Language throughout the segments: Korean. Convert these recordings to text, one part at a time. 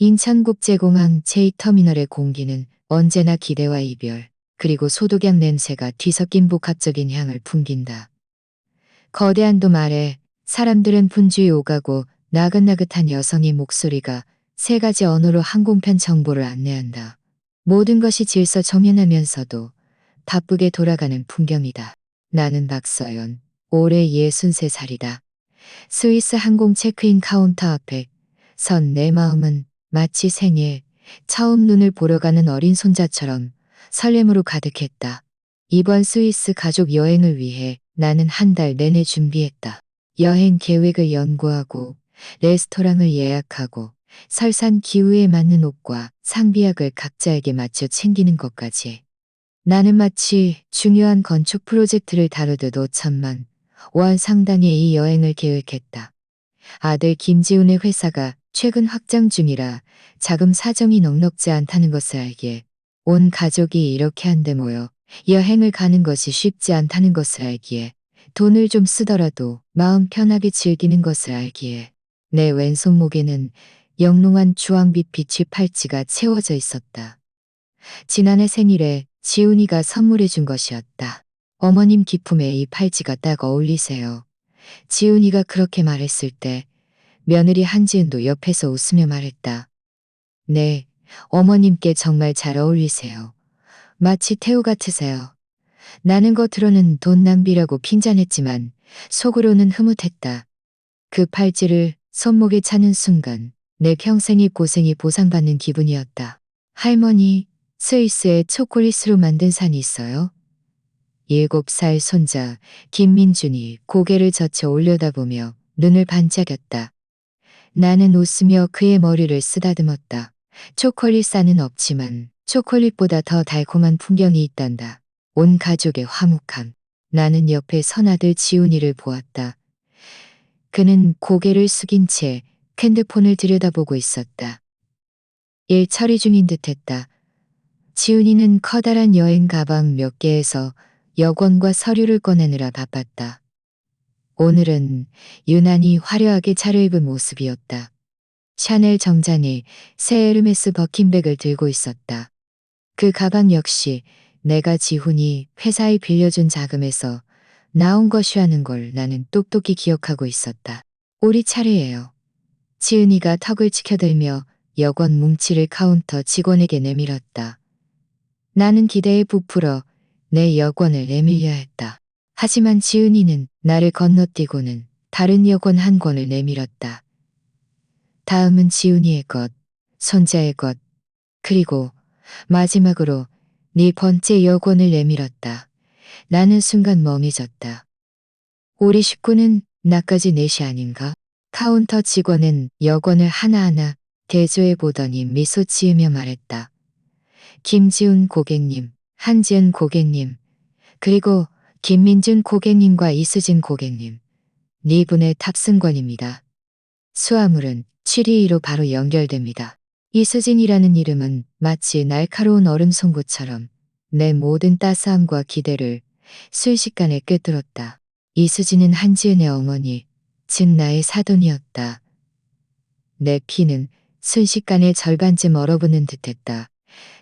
인천국제공항 제2터미널의 공기는 언제나 기대와 이별, 그리고 소독약 냄새가 뒤섞인 복합적인 향을 풍긴다. 거대한 돔 아래 사람들은 분주히 오가고 나긋나긋한 여성의 목소리가 세 가지 언어로 항공편 정보를 안내한다. 모든 것이 질서정연하면서도 바쁘게 돌아가는 풍경이다. 나는 박서연, 올해 63살이다. 스위스 항공 체크인 카운터 앞에 선 내 마음은 마치 생애 처음 눈을 보러 가는 어린 손자처럼 설렘으로 가득했다. 이번 스위스 가족 여행을 위해 나는 한 달 내내 준비했다. 여행 계획을 연구하고 레스토랑을 예약하고 설산 기후에 맞는 옷과 상비약을 각자에게 맞춰 챙기는 것까지. 나는 마치 중요한 건축 프로젝트를 다루듯 5천만 원 상당의 이 여행을 계획했다. 아들 김지훈의 회사가 최근 확장 중이라 자금 사정이 넉넉지 않다는 것을 알기에 온 가족이 이렇게 한데 모여 여행을 가는 것이 쉽지 않다는 것을 알기에 돈을 좀 쓰더라도 마음 편하게 즐기는 것을 알기에 내 왼손목에는 영롱한 주황빛 비치 팔찌가 채워져 있었다. 지난해 생일에 지훈이가 선물해 준 것이었다. 어머님 기품에 이 팔찌가 딱 어울리세요. 지훈이가 그렇게 말했을 때 며느리 한지은도 옆에서 웃으며 말했다. 네, 어머님께 정말 잘 어울리세요. 마치 태우 같으세요. 나는 겉으로는 돈 낭비라고 핀잔했지만 속으로는 흐뭇했다. 그 팔찌를 손목에 차는 순간 내 평생의 고생이 보상받는 기분이었다. 할머니, 스위스에 초콜릿으로 만든 산이 있어요? 7살 손자 김민준이 고개를 젖혀 올려다보며 눈을 반짝였다. 나는 웃으며 그의 머리를 쓰다듬었다. 초콜릿 산은 없지만 초콜릿보다 더 달콤한 풍경이 있단다. 온 가족의 화목함. 나는 옆에 선아들 지훈이를 보았다. 그는 고개를 숙인 채 핸드폰을 들여다보고 있었다. 일 처리 중인 듯했다. 지훈이는 커다란 여행 가방 몇 개에서 여권과 서류를 꺼내느라 바빴다. 오늘은 유난히 화려하게 차려입은 모습이었다. 샤넬 정장에 새 에르메스 버킨백을 들고 있었다. 그 가방 역시 내가 지훈이 회사에 빌려준 자금에서 나온 것이라는 걸 나는 똑똑히 기억하고 있었다. 우리 차례예요. 지은이가 턱을 치켜들며 여권 뭉치를 카운터 직원에게 내밀었다. 나는 기대에 부풀어 내 여권을 내밀려 했다. 하지만 지은이는 나를 건너뛰고는 다른 여권 한 권을 내밀었다. 다음은 지훈이의 것, 손자의 것, 그리고 마지막으로 네 번째 여권을 내밀었다. 나는 순간 멍해졌다. 우리 식구는 나까지 넷이 아닌가? 카운터 직원은 여권을 하나하나 대조해 보더니 미소 지으며 말했다. 김지훈 고객님, 한지은 고객님, 그리고 김민준 고객님과 이수진 고객님, 네 분의 탑승권입니다. 수화물은 722로 바로 연결됩니다. 이수진이라는 이름은 마치 날카로운 얼음 송곳처럼 내 모든 따스함과 기대를 순식간에 꿰뚫었다. 이수진은 한지은의 어머니, 즉 나의 사돈이었다. 내 피는 순식간에 절반쯤 얼어붙는 듯했다.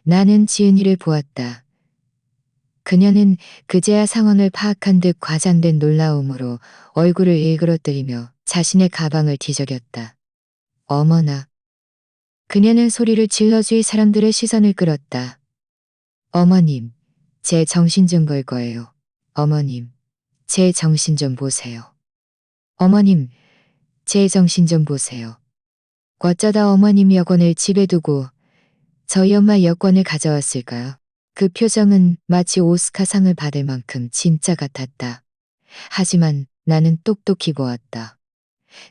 나는 지은이를 보았다. 그녀는 그제야 상황을 파악한 듯 과장된 놀라움으로 얼굴을 일그러뜨리며 자신의 가방을 뒤적였다. 어머나. 그녀는 소리를 질러 주위 사람들의 시선을 끌었다. 어머님, 제 정신 좀 걸 거예요. 어머님, 제 정신 좀 보세요. 어머님, 제 정신 좀 보세요. 어쩌다 어머님 여권을 집에 두고 저희 엄마 여권을 가져왔을까요? 그 표정은 마치 오스카상을 받을 만큼 진짜 같았다. 하지만 나는 똑똑히 보았다.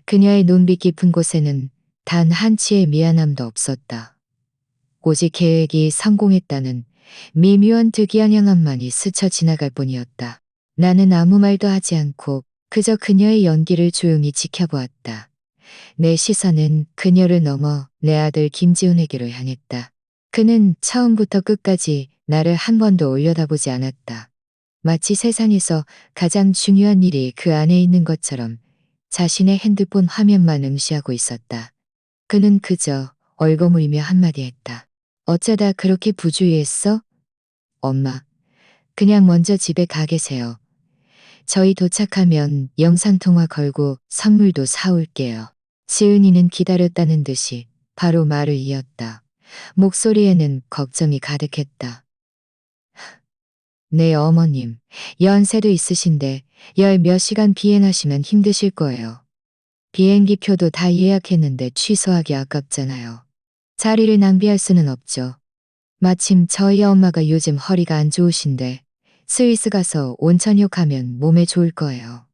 그녀의 눈빛 깊은 곳에는 단 한치의 미안함도 없었다. 오직 계획이 성공했다는 미묘한 특이한 향함만이 스쳐 지나갈 뿐이었다. 나는 아무 말도 하지 않고 그저 그녀의 연기를 조용히 지켜보았다. 내 시선은 그녀를 넘어 내 아들 김지훈에게로 향했다. 그는 처음부터 끝까지 나를 한 번도 올려다보지 않았다. 마치 세상에서 가장 중요한 일이 그 안에 있는 것처럼 자신의 핸드폰 화면만 응시하고 있었다. 그는 그저 얼거무리며 한마디 했다. 어쩌다 그렇게 부주의했어? 엄마, 그냥 먼저 집에 가 계세요. 저희 도착하면 영상통화 걸고 선물도 사올게요. 지은이는 기다렸다는 듯이 바로 말을 이었다. 목소리에는 걱정이 가득했다. 네, 어머님. 연세도 있으신데 열 몇 시간 비행하시면 힘드실 거예요. 비행기 표도 다 예약했는데 취소하기 아깝잖아요. 자리를 낭비할 수는 없죠. 마침 저희 엄마가 요즘 허리가 안 좋으신데 스위스 가서 온천욕 하면 몸에 좋을 거예요.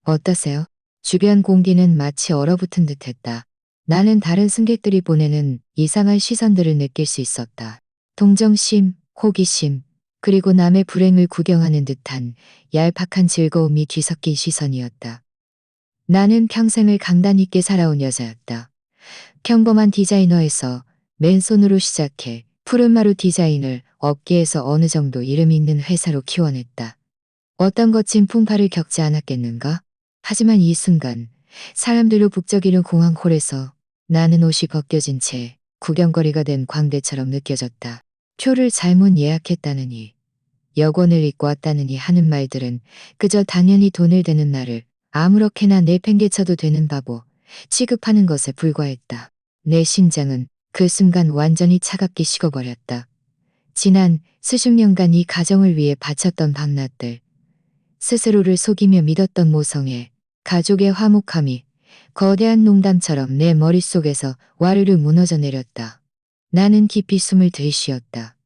어떠세요? 주변 공기는 마치 얼어붙은 듯했다. 나는 다른 승객들이 보내는 이상한 시선들을 느낄 수 있었다. 동정심, 호기심, 그리고 남의 불행을 구경하는 듯한 얄팍한 즐거움이 뒤섞인 시선이었다. 나는 평생을 강단 있게 살아온 여자였다. 평범한 디자이너에서 맨손으로 시작해 푸른마루 디자인을 업계에서 어느 정도 이름 있는 회사로 키워냈다. 어떤 거친 풍파를 겪지 않았겠는가? 하지만 이 순간 사람들로 북적이는 공항홀에서 나는 옷이 벗겨진 채 구경거리가 된 광대처럼 느껴졌다. 표를 잘못 예약했다느니, 여권을 잊고 왔다느니 하는 말들은 그저 당연히 돈을 대는 나를 아무렇게나 내팽개쳐도 되는 바보 취급하는 것에 불과했다. 내 심장은 그 순간 완전히 차갑게 식어버렸다. 지난 수십 년간 이 가정을 위해 바쳤던 밤낮들, 스스로를 속이며 믿었던 모성애, 가족의 화목함이 거대한 농담처럼 내 머릿속에서 와르르 무너져 내렸다. 나는 깊이 숨을 들이쉬었다.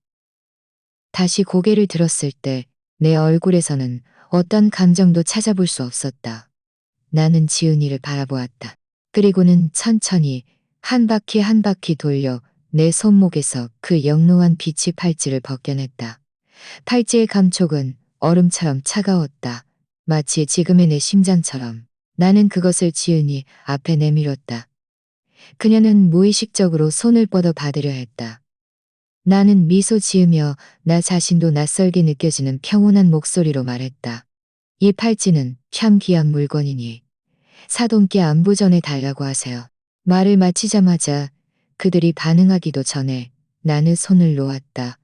다시 고개를 들었을 때 내 얼굴에서는 어떤 감정도 찾아볼 수 없었다. 나는 지은이를 바라보았다. 그리고는 천천히 한 바퀴 한 바퀴 돌려 내 손목에서 그 영롱한 빛의 팔찌를 벗겨냈다. 팔찌의 감촉은 얼음처럼 차가웠다. 마치 지금의 내 심장처럼. 나는 그것을 지은이 앞에 내밀었다. 그녀는 무의식적으로 손을 뻗어 받으려 했다. 나는 미소 지으며 나 자신도 낯설게 느껴지는 평온한 목소리로 말했다. 이 팔찌는 참 귀한 물건이니 사돈께 안부 전해 달라고 하세요. 말을 마치자마자 그들이 반응하기도 전에 나는 손을 놓았다.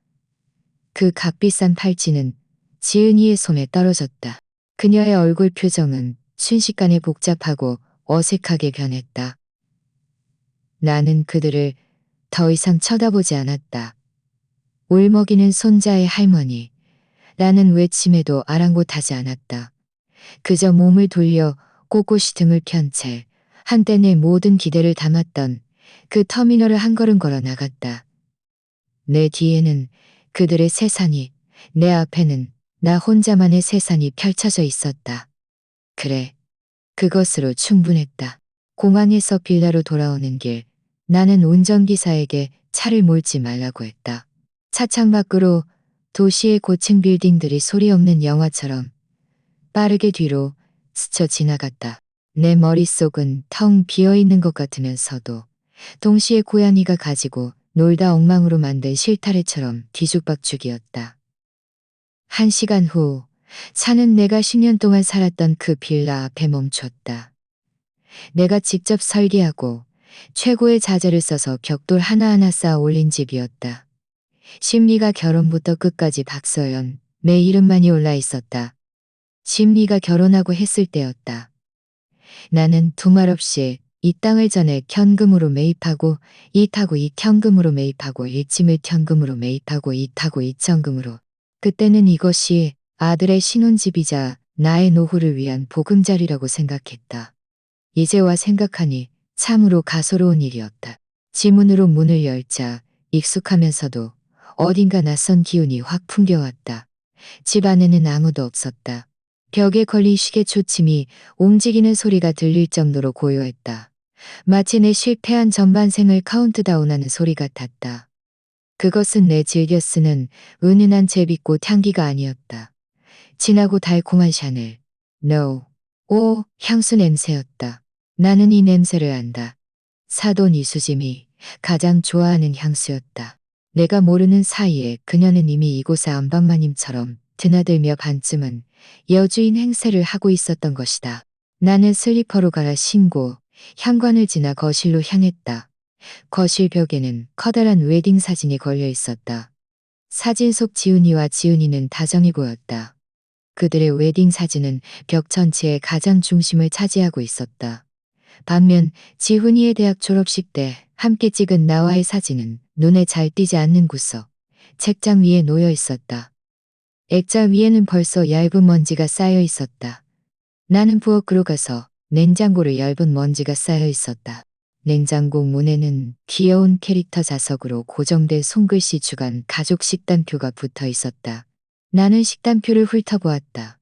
그 값비싼 팔찌는 지은이의 손에 떨어졌다. 그녀의 얼굴 표정은 순식간에 복잡하고 어색하게 변했다. 나는 그들을 더 이상 쳐다보지 않았다. 울먹이는 손자의 할머니. 나는 외침에도 아랑곳하지 않았다. 그저 몸을 돌려 꼿꼿이 등을 편 채 한때 내 모든 기대를 담았던 그 터미널을 한 걸음 걸어 나갔다. 내 뒤에는 그들의 세상이, 내 앞에는 나 혼자만의 세상이 펼쳐져 있었다. 그래, 그것으로 충분했다. 공항에서 빌라로 돌아오는 길, 나는 운전기사에게 차를 몰지 말라고 했다. 차창 밖으로 도시의 고층 빌딩들이 소리 없는 영화처럼 빠르게 뒤로 스쳐 지나갔다. 내 머릿속은 텅 비어있는 것 같으면서도 동시에 고양이가 가지고 놀다 엉망으로 만든 실타래처럼 뒤죽박죽이었다. 1시간 후 차는 내가 10년 동안 살았던 그 빌라 앞에 멈췄다. 내가 직접 설계하고 최고의 자재를 써서 벽돌 하나하나 쌓아 올린 집이었다. 심리가 결혼부터 끝까지 박서연, 내 이름만이 올라 있었다. 심리가 결혼하고 했을 때였다. 나는 두말 없이 이 땅을 전에 현금으로 매입하고 이 타고 이 현금으로 매입하고 이 짐을 현금으로 매입하고 이 타고 이 현금으로. 그때는 이것이 아들의 신혼집이자 나의 노후를 위한 보금자리라고 생각했다. 이제와 생각하니 참으로 가소로운 일이었다. 지문으로 문을 열자 익숙하면서도 어딘가 낯선 기운이 확 풍겨왔다. 집 안에는 아무도 없었다. 벽에 걸린 시계 초침이 움직이는 소리가 들릴 정도로 고요했다. 마치 내 실패한 전반생을 카운트다운하는 소리 같았다. 그것은 내 즐겨 쓰는 은은한 제비꽃 향기가 아니었다. 진하고 달콤한 샤넬, No, 오 향수 냄새였다. 나는 이 냄새를 안다. 사돈 이수짐이 가장 좋아하는 향수였다. 내가 모르는 사이에 그녀는 이미 이곳의 안방마님처럼 드나들며 반쯤은 여주인 행세를 하고 있었던 것이다. 나는 슬리퍼로 갈아 신고 현관을 지나 거실로 향했다. 거실 벽에는 커다란 웨딩 사진이 걸려 있었다. 사진 속 지훈이와 지은이는 다정해 보였다. 그들의 웨딩 사진은 벽 전체의 가장 중심을 차지하고 있었다. 반면 지훈이의 대학 졸업식 때 함께 찍은 나와의 사진은 눈에 잘 띄지 않는 구석, 책장 위에 놓여 있었다. 액자 위에는 벌써 얇은 먼지가 쌓여 있었다. 나는 부엌으로 가서 냉장고를 얇은 먼지가 쌓여 있었다. 냉장고 문에는 귀여운 캐릭터 자석으로 고정된 손글씨 주간 가족 식단표가 붙어 있었다. 나는 식단표를 훑어보았다.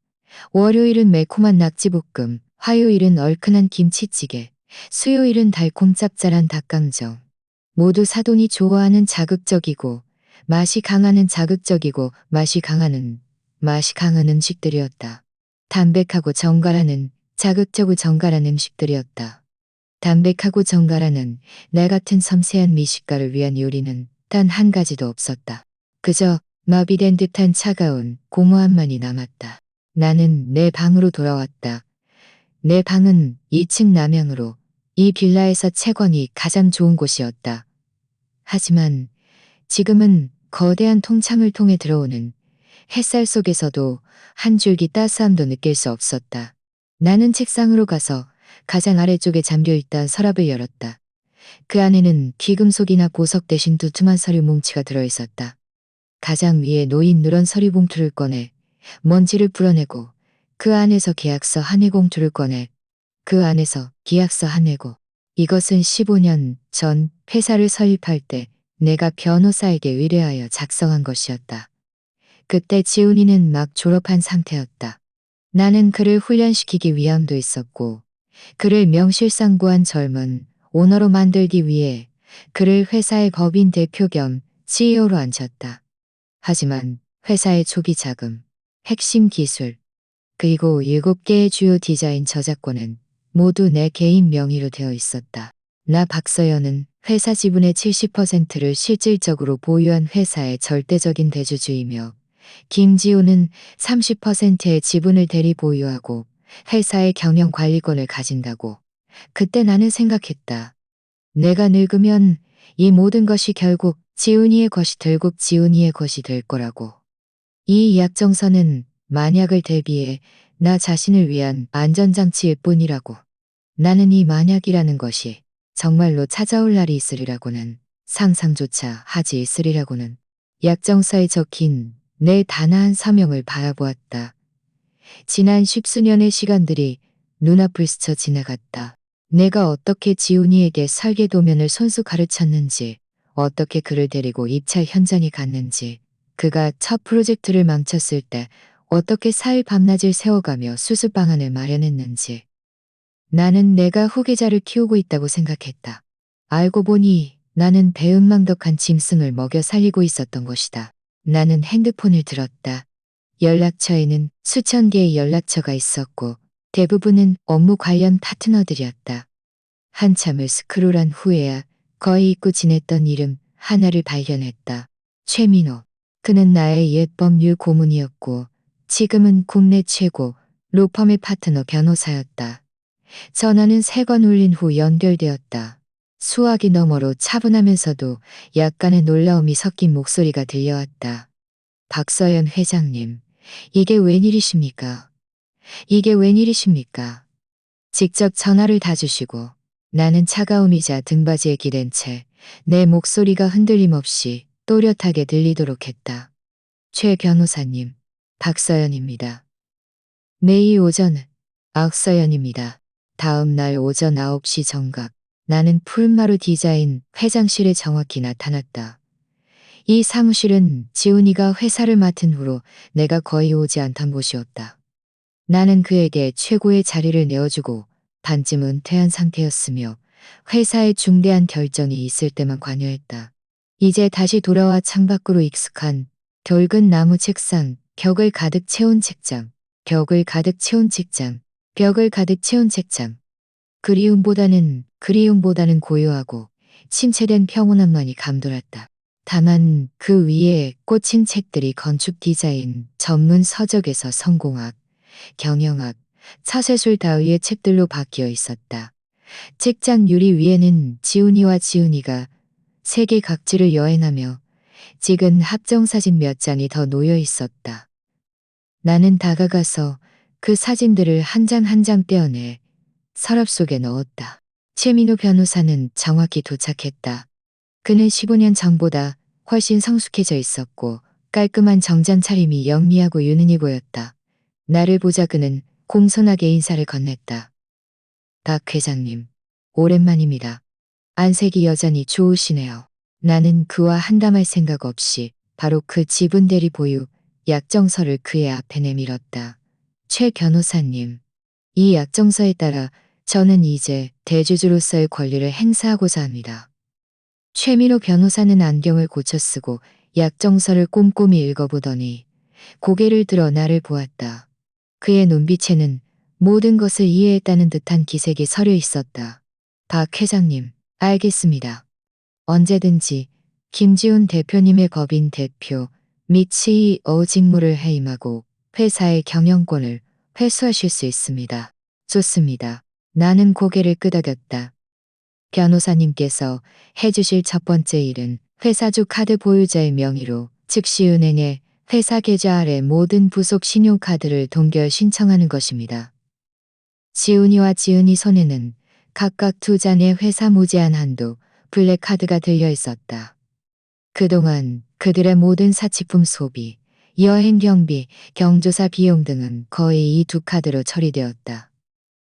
월요일은 매콤한 낙지볶음, 화요일은 얼큰한 김치찌개, 수요일은 달콤 짭짤한 닭강정. 모두 사돈이 좋아하는 자극적이고 맛이 강한 음식들이었다. 담백하고 정갈하는 자극적이고 정갈한 음식들이었다. 담백하고 정갈하는 나 같은 섬세한 미식가를 위한 요리는 단 한 가지도 없었다. 그저 마비된 듯한 차가운 공허함만이 남았다. 나는 내 방으로 돌아왔다. 내 방은 2층 남향으로 이 빌라에서 채광이 가장 좋은 곳이었다. 하지만 지금은 거대한 통창을 통해 들어오는 햇살 속에서도 한 줄기 따스함도 느낄 수 없었다. 나는 책상으로 가서 가장 아래쪽에 잠겨있던 서랍을 열었다. 그 안에는 귀금속이나 보석 대신 두툼한 서류 뭉치가 들어있었다. 가장 위에 놓인 누런 서류 봉투를 꺼내 먼지를 풀어내고 그 안에서 계약서 한 해 봉투를 꺼내 그 안에서 계약서 한 해고. 이것은 15년 전 회사를 설립할 때 내가 변호사에게 의뢰하여 작성한 것이었다. 그때 지훈이는 막 졸업한 상태였다. 나는 그를 훈련시키기 위함도 있었고 그를 명실상부한 젊은 오너로 만들기 위해 그를 회사의 법인 대표 겸 CEO로 앉혔다. 하지만 회사의 초기 자금, 핵심 기술, 그리고 7개의 주요 디자인 저작권은 모두 내 개인 명의로 되어 있었다. 나 박서연은 회사 지분의 70%를 실질적으로 보유한 회사의 절대적인 대주주이며 김지호는 30%의 지분을 대리 보유하고 회사의 경영 관리권을 가진다고. 그때 나는 생각했다. 내가 늙으면 이 모든 것이 결국 지훈이의 것이 될 거라고. 이 약정서는 만약을 대비해 나 자신을 위한 안전장치일 뿐이라고. 나는 이 만약이라는 것이 정말로 찾아올 날이 있으리라고는 상상조차 하지 있으리라고는. 약정서에 적힌 내 단아한 서명을 바라보았다. 지난 10수년의 시간들이 눈앞을 스쳐 지나갔다. 내가 어떻게 지훈이에게 설계 도면을 손수 가르쳤는지, 어떻게 그를 데리고 입찰 현장에 갔는지, 그가 첫 프로젝트를 망쳤을 때 어떻게 사흘 밤낮을 세워가며 수습 방안을 마련했는지. 나는 내가 후계자를 키우고 있다고 생각했다. 알고 보니 나는 배은망덕한 짐승을 먹여 살리고 있었던 것이다. 나는 핸드폰을 들었다. 연락처에는 수천 개의 연락처가 있었고 대부분은 업무 관련 파트너들이었다. 한참을 스크롤한 후에야 거의 잊고 지냈던 이름 하나를 발견했다. 최민호. 그는 나의 옛 법률 고문이었고 지금은 국내 최고 로펌의 파트너 변호사였다. 전화는 3번 울린 후 연결되었다. 수화기 너머로 차분하면서도 약간의 놀라움이 섞인 목소리가 들려왔다. 박서연 회장님, 이게 웬일이십니까? 이게 웬일이십니까? 직접 전화를 다 주시고 나는 차가움이자 등받이에 기댄 채 내 목소리가 흔들림 없이 또렷하게 들리도록 했다. 최 변호사님, 박서연입니다. 매일 오전 박서연입니다. 다음 날 오전 9시 정각 나는 푸른마루 디자인 회장실에 정확히 나타났다. 이 사무실은 지훈이가 회사를 맡은 후로 내가 거의 오지 않던 곳이었다. 나는 그에게 최고의 자리를 내어주고 반쯤 은퇴한 상태였으며 회사에 중대한 결정이 있을 때만 관여했다. 이제 다시 돌아와 창밖으로 익숙한 덜근 나무 책상, 벽을 가득 채운 책장, 벽을 가득 채운 책장, 벽을 가득 채운 책장. 그리움보다는 고요하고 침체된 평온함만이 감돌았다. 다만 그 위에 꽂힌 책들이 건축 디자인, 전문 서적에서 성공학, 경영학, 사세술 따위의 책들로 바뀌어 있었다. 책장 유리 위에는 지훈이와 지훈이가 세계 각지를 여행하며 찍은 합정사진 몇 장이 더 놓여 있었다. 나는 다가가서 그 사진들을 한 장 한 장 떼어내 서랍 속에 넣었다. 최민우 변호사는 정확히 도착했다. 그는 15년 전보다 훨씬 성숙해져 있었고 깔끔한 정장 차림이 영리하고 유능해 보였다. 나를 보자 그는 공손하게 인사를 건넸다. 박 회장님, 오랜만입니다. 안색이 여전히 좋으시네요. 나는 그와 한담할 생각 없이 바로 그 지분 대리 보유 약정서를 그의 앞에 내밀었다. 최 변호사님, 이 약정서에 따라 저는 이제 대주주로서의 권리를 행사하고자 합니다. 최민호 변호사는 안경을 고쳐 쓰고 약정서를 꼼꼼히 읽어보더니 고개를 들어 나를 보았다. 그의 눈빛에는 모든 것을 이해했다는 듯한 기색이 서려 있었다. 박 회장님, 알겠습니다. 언제든지 김지훈 대표님의 법인 대표 및 CEO 직무를 해임하고 회사의 경영권을 회수하실 수 있습니다. 좋습니다. 나는 고개를 끄덕였다. 변호사님께서 해주실 첫 번째 일은 회사주 카드 보유자의 명의로 즉시 은행에 회사 계좌 아래 모든 부속 신용카드를 동결 신청하는 것입니다. 지훈이와 지은이 손에는 각각 2장의 회사 무제한 한도 블랙카드가 들려 있었다. 그동안 그들의 모든 사치품 소비, 여행 경비, 경조사 비용 등은 거의 이 두 카드로 처리되었다.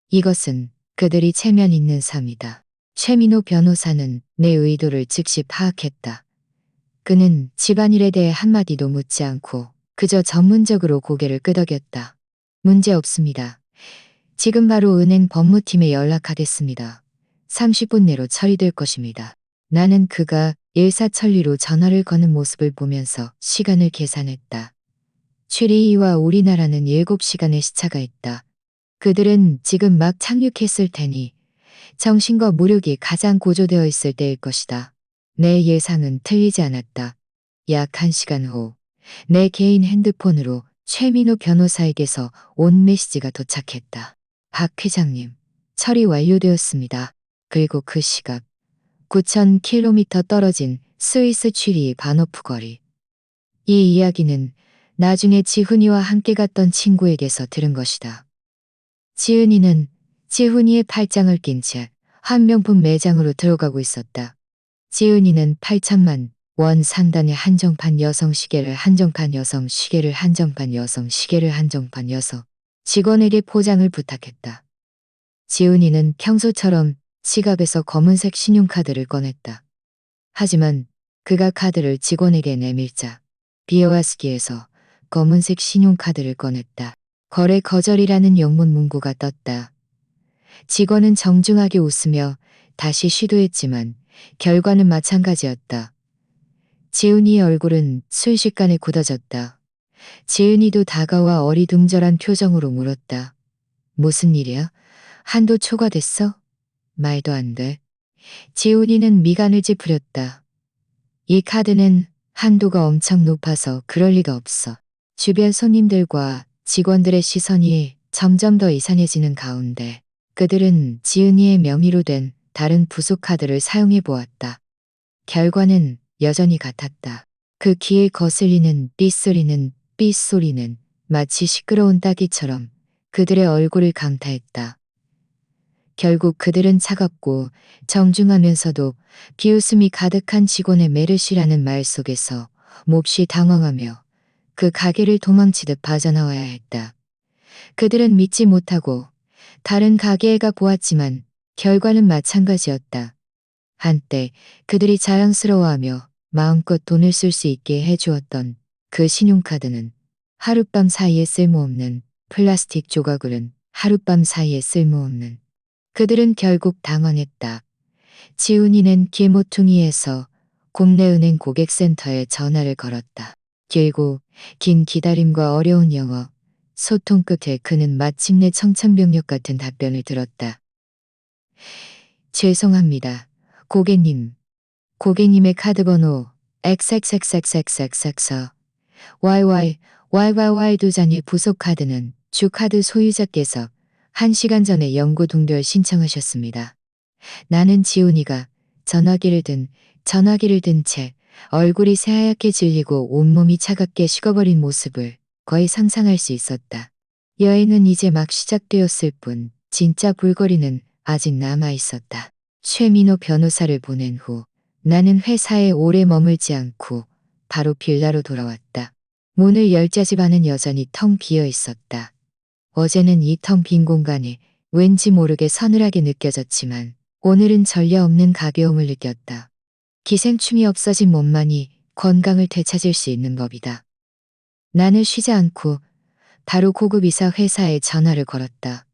이것은 그들이 체면 있는 삶이다. 최민호 변호사는 내 의도를 즉시 파악했다. 그는 집안일에 대해 한마디도 묻지 않고 그저 전문적으로 고개를 끄덕였다. 문제 없습니다. 지금 바로 은행 법무팀에 연락하겠습니다. 30분 내로 처리될 것입니다. 나는 그가 일사천리로 전화를 거는 모습을 보면서 시간을 계산했다. 취리히와 우리나라는 7시간의 시차가 있다. 그들은 지금 막 착륙했을 테니 정신과 무력이 가장 고조되어 있을 때일 것이다. 내 예상은 틀리지 않았다. 약 1시간 후, 내 개인 핸드폰으로 최민호 변호사에게서 온 메시지가 도착했다. 박 회장님, 처리 완료되었습니다. 그리고 그 시각, 9,000km 떨어진 스위스 취리 바노프 거리. 이 이야기는 나중에 지훈이와 함께 갔던 친구에게서 들은 것이다. 지은이는 지훈이의 팔짱을 낀 채 한 명품 매장으로 들어가고 있었다. 지은이는 8천만 원 상당의 한정판 여성 시계를 한정판 여성 시계를 한정판 여성 시계를 한정판 여성 직원에게 포장을 부탁했다. 지은이는 평소처럼 지갑에서 검은색 신용카드를 꺼냈다. 하지만 그가 카드를 직원에게 내밀자 비어와스키에서 검은색 신용카드를 꺼냈다. 거래 거절이라는 영문 문구가 떴다. 직원은 정중하게 웃으며 다시 시도했지만 결과는 마찬가지였다. 지은이의 얼굴은 순식간에 굳어졌다. 지은이도 다가와 어리둥절한 표정으로 물었다. 무슨 일이야? 한도 초과됐어? 말도 안 돼. 지훈이는 미간을 찌푸렸다. 이 카드는 한도가 엄청 높아서 그럴 리가 없어. 주변 손님들과 직원들의 시선이 점점 더 이상해지는 가운데 그들은 지은이의 명의로 된 다른 부속 카드를 사용해 보았다. 결과는 여전히 같았다. 그 귀에 거슬리는 삐소리는 마치 시끄러운 따귀처럼 그들의 얼굴을 강타했다. 결국 그들은 차갑고 정중하면서도 비웃음이 가득한 직원의 메르시라는 말 속에서 몹시 당황하며 그 가게를 도망치듯 빠져나와야 했다. 그들은 믿지 못하고 다른 가게에 가 보았지만 결과는 마찬가지였다. 한때 그들이 자랑스러워하며 마음껏 돈을 쓸 수 있게 해주었던 그 신용카드는 하룻밤 사이에 쓸모없는 플라스틱 조각으로는 하룻밤 사이에 쓸모없는 그들은 결국 당황했다. 지훈이는 길모퉁이에서 국내은행 고객센터에 전화를 걸었다. 길고 긴 기다림과 어려운 영어, 소통 끝에 그는 마침내 청천벽력 같은 답변을 들었다. 죄송합니다. 고객님. 고객님의 카드번호 XXXXXX YYYYY 두 장의 부속 카드는 주 카드 소유자께서 1시간 전에 연고 동결 신청하셨습니다. 나는 지훈이가 전화기를 든 채 얼굴이 새하얗게 질리고 온몸이 차갑게 식어버린 모습을 거의 상상할 수 있었다. 여행은 이제 막 시작되었을 뿐 진짜 볼거리는 아직 남아 있었다. 최민호 변호사를 보낸 후 나는 회사에 오래 머물지 않고 바로 빌라로 돌아왔다. 문을 열자지 반은 여전히 텅 비어 있었다. 어제는 이 텅 빈 공간이 왠지 모르게 서늘하게 느껴졌지만 오늘은 전혀 없는 가벼움을 느꼈다. 기생충이 없어진 몸만이 건강을 되찾을 수 있는 법이다. 나는 쉬지 않고 바로 고급 이사 회사에 전화를 걸었다.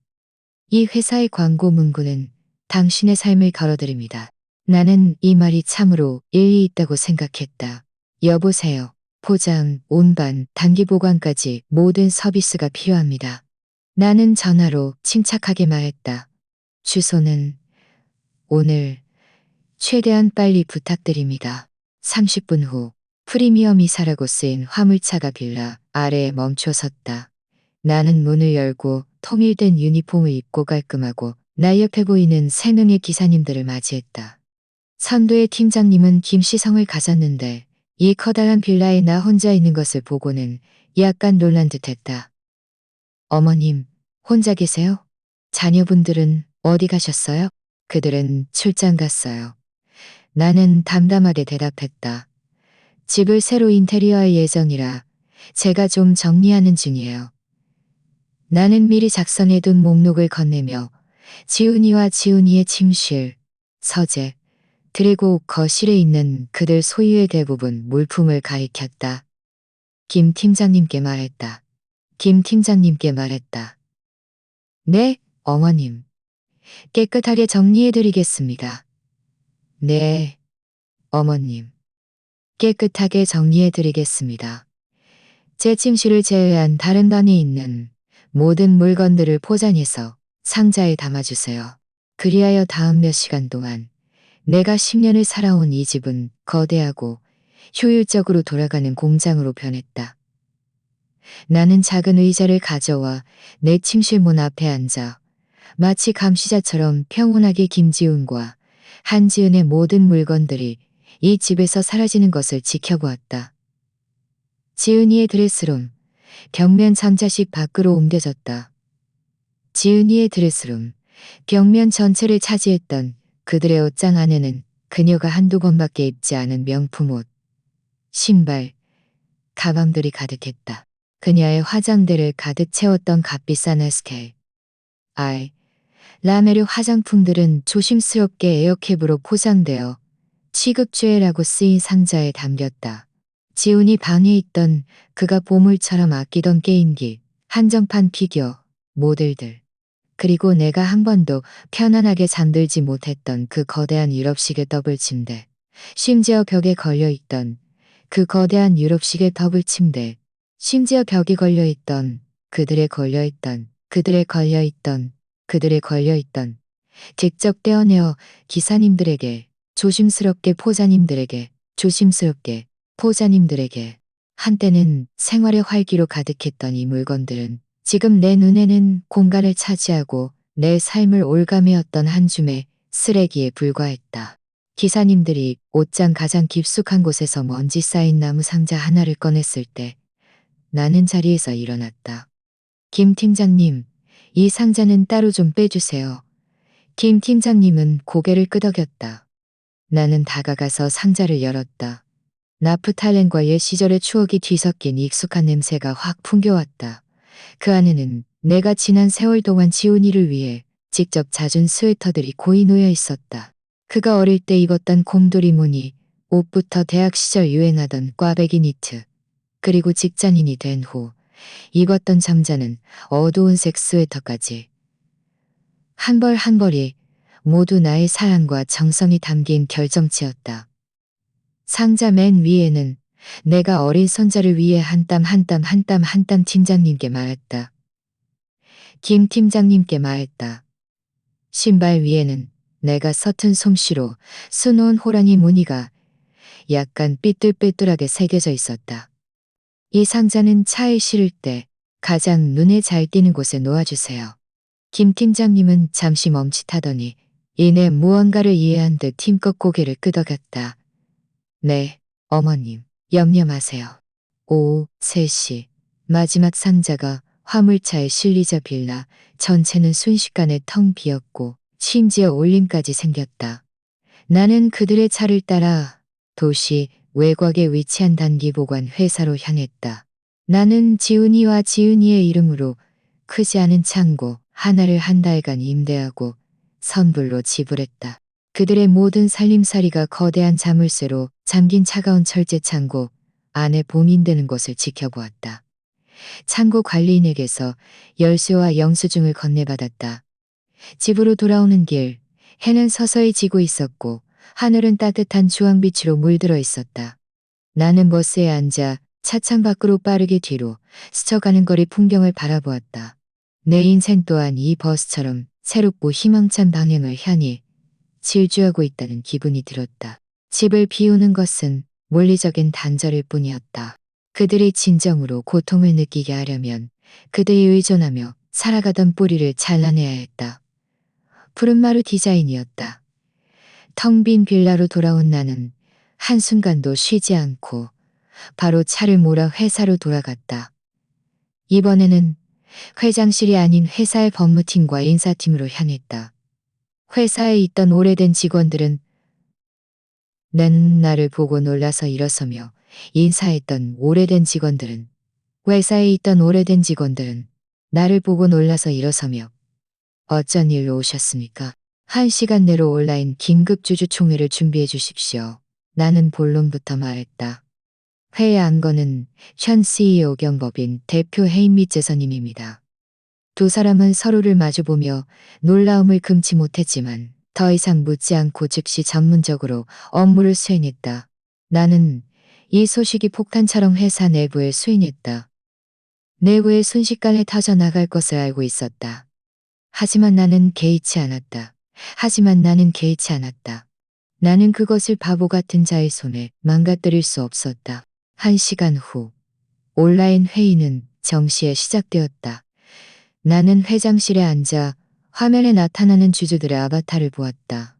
이 회사의 광고 문구는 당신의 삶을 걸어드립니다. 나는 이 말이 참으로 일리 있다고 생각했다. 여보세요. 포장, 운반, 단기 보관까지 모든 서비스가 필요합니다. 나는 전화로 침착하게 말했다. 주소는 오늘 최대한 빨리 부탁드립니다. 30분 후 프리미엄 이사라고 쓰인 화물차가 빌라 아래에 멈춰 섰다. 나는 문을 열고 통일된 유니폼을 입고 깔끔하고 날렵해 보이는 3명의 기사님들을 맞이했다. 선도의 팀장님은 김시성을 가졌는데 이 커다란 빌라에 나 혼자 있는 것을 보고는 약간 놀란 듯했다. 어머님, 혼자 계세요? 자녀분들은 어디 가셨어요? 그들은 출장 갔어요. 나는 담담하게 대답했다. 집을 새로 인테리어할 예정이라 제가 좀 정리하는 중이에요. 나는 미리 작성해둔 목록을 건네며 지훈이와 지훈이의 침실, 서재, 그리고 거실에 있는 그들 소유의 대부분 물품을 가리켰다. 김 팀장님께 말했다. 김 팀장님께 말했다. 네, 어머님. 깨끗하게 정리해드리겠습니다. 네, 어머님. 깨끗하게 정리해드리겠습니다. 제 침실을 제외한 다른 방에 있는 모든 물건들을 포장해서 상자에 담아주세요. 그리하여 다음 몇 시간 동안 내가 10년을 살아온 이 집은 거대하고 효율적으로 돌아가는 공장으로 변했다. 나는 작은 의자를 가져와 내 침실 문 앞에 앉아 마치 감시자처럼 평온하게 김지훈과 한지은의 모든 물건들이 이 집에서 사라지는 것을 지켜보았다. 지은이의 드레스룸, 벽면 전자식 밖으로 옮겨졌다. 지은이의 드레스룸, 벽면 전체를 차지했던 그들의 옷장 안에는 그녀가 한두 번밖에 입지 않은 명품 옷, 신발, 가방들이 가득했다. 그녀의 화장대를 가득 채웠던 값비싼 에스케, 라메르 화장품들은 조심스럽게 에어캡으로 포장되어 취급주애라고 쓰인 상자에 담겼다. 지훈이 방에 있던 그가 보물처럼 아끼던 게임기, 한정판 피규어, 모델들, 그리고 내가 한 번도 편안하게 잠들지 못했던 그 거대한 유럽식의 더블 침대, 심지어 벽에 걸려있던 그 거대한 유럽식의 더블 침대, 심지어 벽에 걸려있던 그들의 걸려있던 직접 떼어내어 기사님들에게 조심스럽게 포자님들에게 한때는 생활의 활기로 가득했던 이 물건들은 지금 내 눈에는 공간을 차지하고 내 삶을 올가매었던 한 줌의 쓰레기에 불과했다. 기사님들이 옷장 가장 깊숙한 곳에서 먼지 쌓인 나무 상자 하나를 꺼냈을 때 나는 자리에서 일어났다. 김 팀장님, 이 상자는 따로 좀 빼주세요. 김 팀장님은 고개를 끄덕였다. 나는 다가가서 상자를 열었다. 나프탈렌과 옛 시절의 추억이 뒤섞인 익숙한 냄새가 확 풍겨왔다. 그 안에는 내가 지난 세월 동안 지훈이를 위해 직접 자준 스웨터들이 고이 놓여 있었다. 그가 어릴 때 입었던 곰돌이 무늬, 옷부터 대학 시절 유행하던 꽈배기 니트, 그리고 직장인이 된 후 입었던 잠자는 어두운 색 스웨터까지. 한 벌 한 벌이 모두 나의 사랑과 정성이 담긴 결정체였다. 상자 맨 위에는 내가 어린 손자를 위해 한 땀 팀장님께 말했다. 김 팀장님께 말했다. 신발 위에는 내가 서툰 솜씨로 수놓은 호랑이 무늬가 약간 삐뚤빼뚤하게 새겨져 있었다. 이 상자는 차에 실을 때 가장 눈에 잘 띄는 곳에 놓아주세요. 김 팀장님은 잠시 멈칫하더니 이내 무언가를 이해한 듯 힘껏 고개를 끄덕였다. 네, 어머님, 염려 마세요. 오후 3시, 마지막 상자가 화물차에 실리자 빌라 전체는 순식간에 텅 비었고 심지어 올림까지 생겼다. 나는 그들의 차를 따라 도시 외곽에 위치한 단기 보관 회사로 향했다. 나는 지훈이와 지훈이의 이름으로 크지 않은 창고 하나를 한 달간 임대하고 선불로 지불했다. 그들의 모든 살림살이가 거대한 자물쇠로 잠긴 차가운 철제 창고 안에 봉인되는 것을 지켜보았다. 창고 관리인에게서 열쇠와 영수증을 건네받았다. 집으로 돌아오는 길, 해는 서서히 지고 있었고 하늘은 따뜻한 주황빛으로 물들어 있었다. 나는 버스에 앉아 차창 밖으로 빠르게 뒤로 스쳐가는 거리 풍경을 바라보았다. 내 인생 또한 이 버스처럼 새롭고 희망찬 방향을 향해 질주하고 있다는 기분이 들었다. 집을 비우는 것은 물리적인 단절일 뿐이었다. 그들이 진정으로 고통을 느끼게 하려면 그들이 의존하며 살아가던 뿌리를 잘라내야 했다. 푸른마루 디자인이었다. 텅 빈 빌라로 돌아온 나는 한순간도 쉬지 않고 바로 차를 몰아 회사로 돌아갔다. 이번에는 회장실이 아닌 회사의 법무팀과 인사팀으로 향했다. 회사에 있던 오래된 직원들은 나를 보고 놀라서 일어서며 인사했던 오래된 직원들은 회사에 있던 오래된 직원들은 나를 보고 놀라서 일어서며 어쩐 일로 오셨습니까? 1시간 내로 온라인 긴급 주주총회를 준비해 주십시오. 나는 본론부터 말했다. 회의 안건은 현 CEO 겸 법인 대표 헤인미 재선임입니다. 두 사람은 서로를 마주보며 놀라움을 금치 못했지만 더 이상 묻지 않고 즉시 전문적으로 업무를 수행했다. 나는 이 소식이 폭탄처럼 회사 내부에 수인했다. 내부에 순식간에 터져나갈 것을 알고 있었다. 하지만 나는 개의치 않았다. 나는 그것을 바보 같은 자의 손에 망가뜨릴 수 없었다. 1시간 후 온라인 회의는 정시에 시작되었다. 나는 회장실에 앉아 화면에 나타나는 주주들의 아바타를 보았다.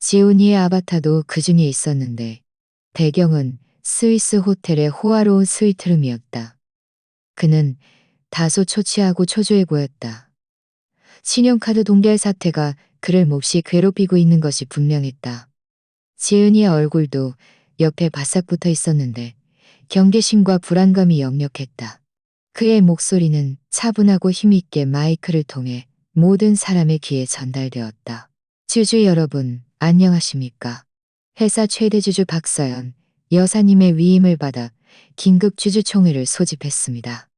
지훈이의 아바타도 그 중에 있었는데 배경은 스위스 호텔의 호화로운 스위트룸이었다. 그는 다소 초췌하고 초조해 보였다. 신용카드 동결 사태가 그를 몹시 괴롭히고 있는 것이 분명했다. 지은이의 얼굴도 옆에 바싹 붙어 있었는데 경계심과 불안감이 역력했다. 그의 목소리는 차분하고 힘있게 마이크를 통해 모든 사람의 귀에 전달되었다. 주주 여러분, 안녕하십니까? 회사 최대 주주 박서연 여사님의 위임을 받아 긴급 주주총회를 소집했습니다.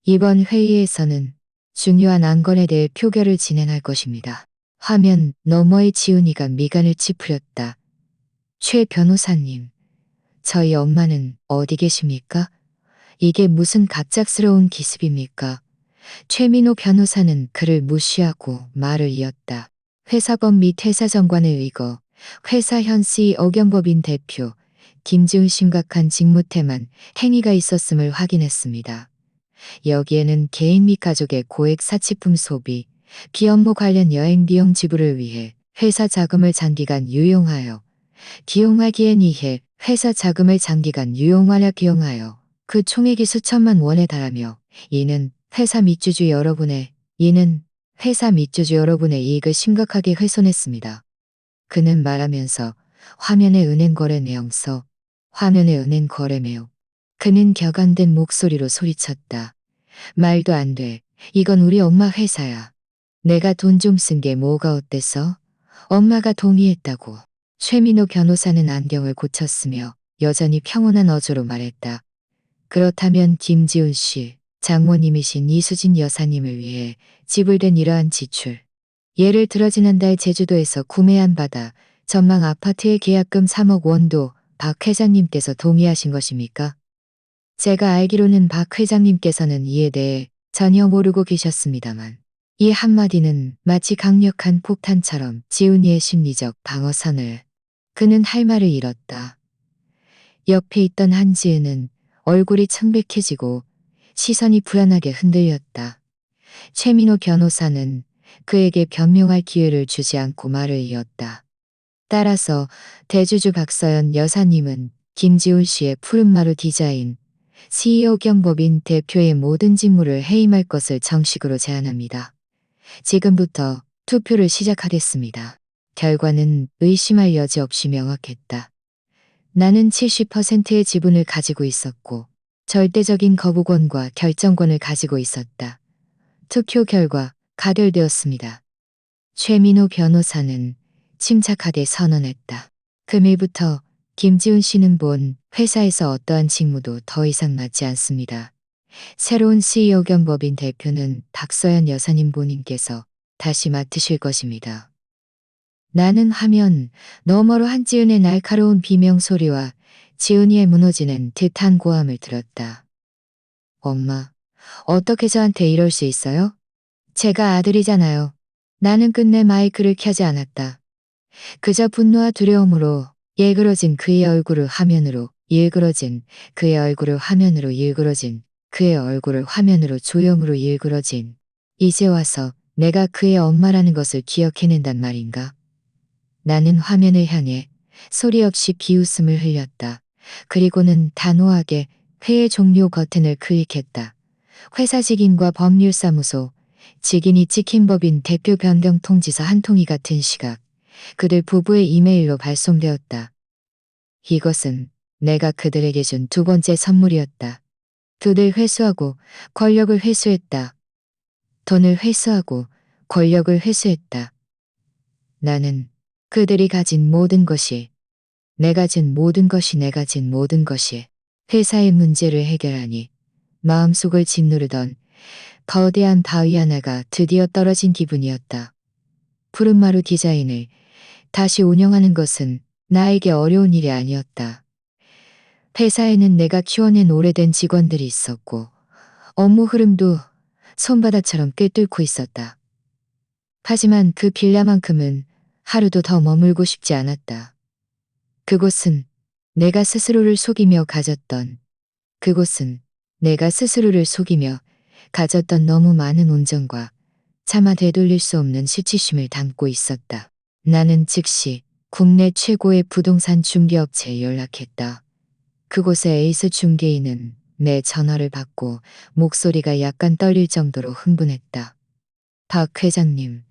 이번 회의에서는 중요한 안건에 대해 표결을 진행할 것입니다. 화면 너머의 지훈이가 미간을 찌푸렸다. 최 변호사님, 저희 엄마는 어디 계십니까? 이게 무슨 갑작스러운 기습입니까? 최민호 변호사는 그를 무시하고 말을 이었다. 회사법 및 회사정관에 의거 회사 현 CEO 겸 법인 대표 김지훈 심각한 직무태만 행위가 있었음을 확인했습니다. 여기에는 개인 및 가족의 고액 사치품 소비, 비업무 관련 여행 비용 지불을 위해 회사 자금을 장기간 유용하여 기용하기엔 이해 회사 자금을 장기간 유용하려 기용하여 그 총액이 수천만 원에 달하며 이는 회사 밑주주 여러분의 이익을 심각하게 훼손했습니다. 그는 말하면서 화면의 은행 거래 내용 그는 격앙된 목소리로 소리쳤다. 말도 안 돼. 이건 우리 엄마 회사야. 내가 돈 좀 쓴 게 뭐가 어때서? 엄마가 동의했다고. 최민호 변호사는 안경을 고쳤으며 여전히 평온한 어조로 말했다. 그렇다면 김지훈 씨, 장모님이신 이수진 여사님을 위해 지불된 이러한 지출. 예를 들어 지난달 제주도에서 구매한 바다 전망 아파트의 계약금 3억 원도 박 회장님께서 동의하신 것입니까? 제가 알기로는 박 회장님께서는 이에 대해 전혀 모르고 계셨습니다만 이 한마디는 마치 강력한 폭탄처럼 지훈이의 심리적 방어선을 그는 할 말을 잃었다. 옆에 있던 한지은은 얼굴이 청백해지고 시선이 불안하게 흔들렸다. 최민호 변호사는 그에게 변명할 기회를 주지 않고 말을 이었다. 따라서 대주주 박서연 여사님은 김지훈 씨의 푸른마루 디자인 CEO 겸 법인 대표의 모든 직무를 해임할 것을 정식으로 제안합니다. 지금부터 투표를 시작하겠습니다. 결과는 의심할 여지 없이 명확했다. 나는 70%의 지분을 가지고 있었고 절대적인 거부권과 결정권을 가지고 있었다. 투표 결과 가결되었습니다. 최민호 변호사는 침착하게 선언했다. 금일부터 김지훈 씨는 본 회사에서 어떠한 직무도 더 이상 맡지 않습니다. 새로운 CEO 겸 법인 대표는 박서연 여사님 본인께서 다시 맡으실 것입니다. 나는 화면 너머로 한지은의 날카로운 비명소리와 지은이의 무너지는 듯한 고함을 들었다. 엄마, 어떻게 저한테 이럴 수 있어요? 제가 아들이잖아요. 나는 끝내 마이크를 켜지 않았다. 그저 분노와 두려움으로 일그러진 그의 얼굴을 화면으로 일그러진 그의 얼굴을 화면으로 일그러진 그의 얼굴을 화면으로 조형으로 일그러진 이제 와서 내가 그의 엄마라는 것을 기억해낸단 말인가? 나는 화면을 향해 소리 없이 비웃음을 흘렸다. 그리고는 단호하게 회의 종료 버튼을 클릭했다. 회사 직인과 법률사무소, 직인이 찍힌 법인 대표 변경 통지서 한 통이 같은 시각, 그들 부부의 이메일로 발송되었다. 이것은 내가 그들에게 준 두 번째 선물이었다. 돈을 회수하고 권력을 회수했다. 돈을 회수하고 권력을 회수했다. 나는 그들이 가진 모든 것이, 내가 진 모든 것이 내가 진 모든 것이 회사의 문제를 해결하니 마음속을 짓누르던 거대한 바위 하나가 드디어 떨어진 기분이었다. 푸른마루 디자인을 다시 운영하는 것은 나에게 어려운 일이 아니었다. 회사에는 내가 키워낸 오래된 직원들이 있었고 업무 흐름도 손바닥처럼 꿰뚫고 있었다. 하지만 그 빌라만큼은 하루도 더 머물고 싶지 않았다. 그곳은 내가 스스로를 속이며 가졌던, 그곳은 내가 스스로를 속이며 가졌던 너무 많은 온정과 차마 되돌릴 수 없는 수치심을 담고 있었다. 나는 즉시 국내 최고의 부동산 중개업체에 연락했다. 그곳의 에이스 중개인은 내 전화를 받고 목소리가 약간 떨릴 정도로 흥분했다. 박 회장님,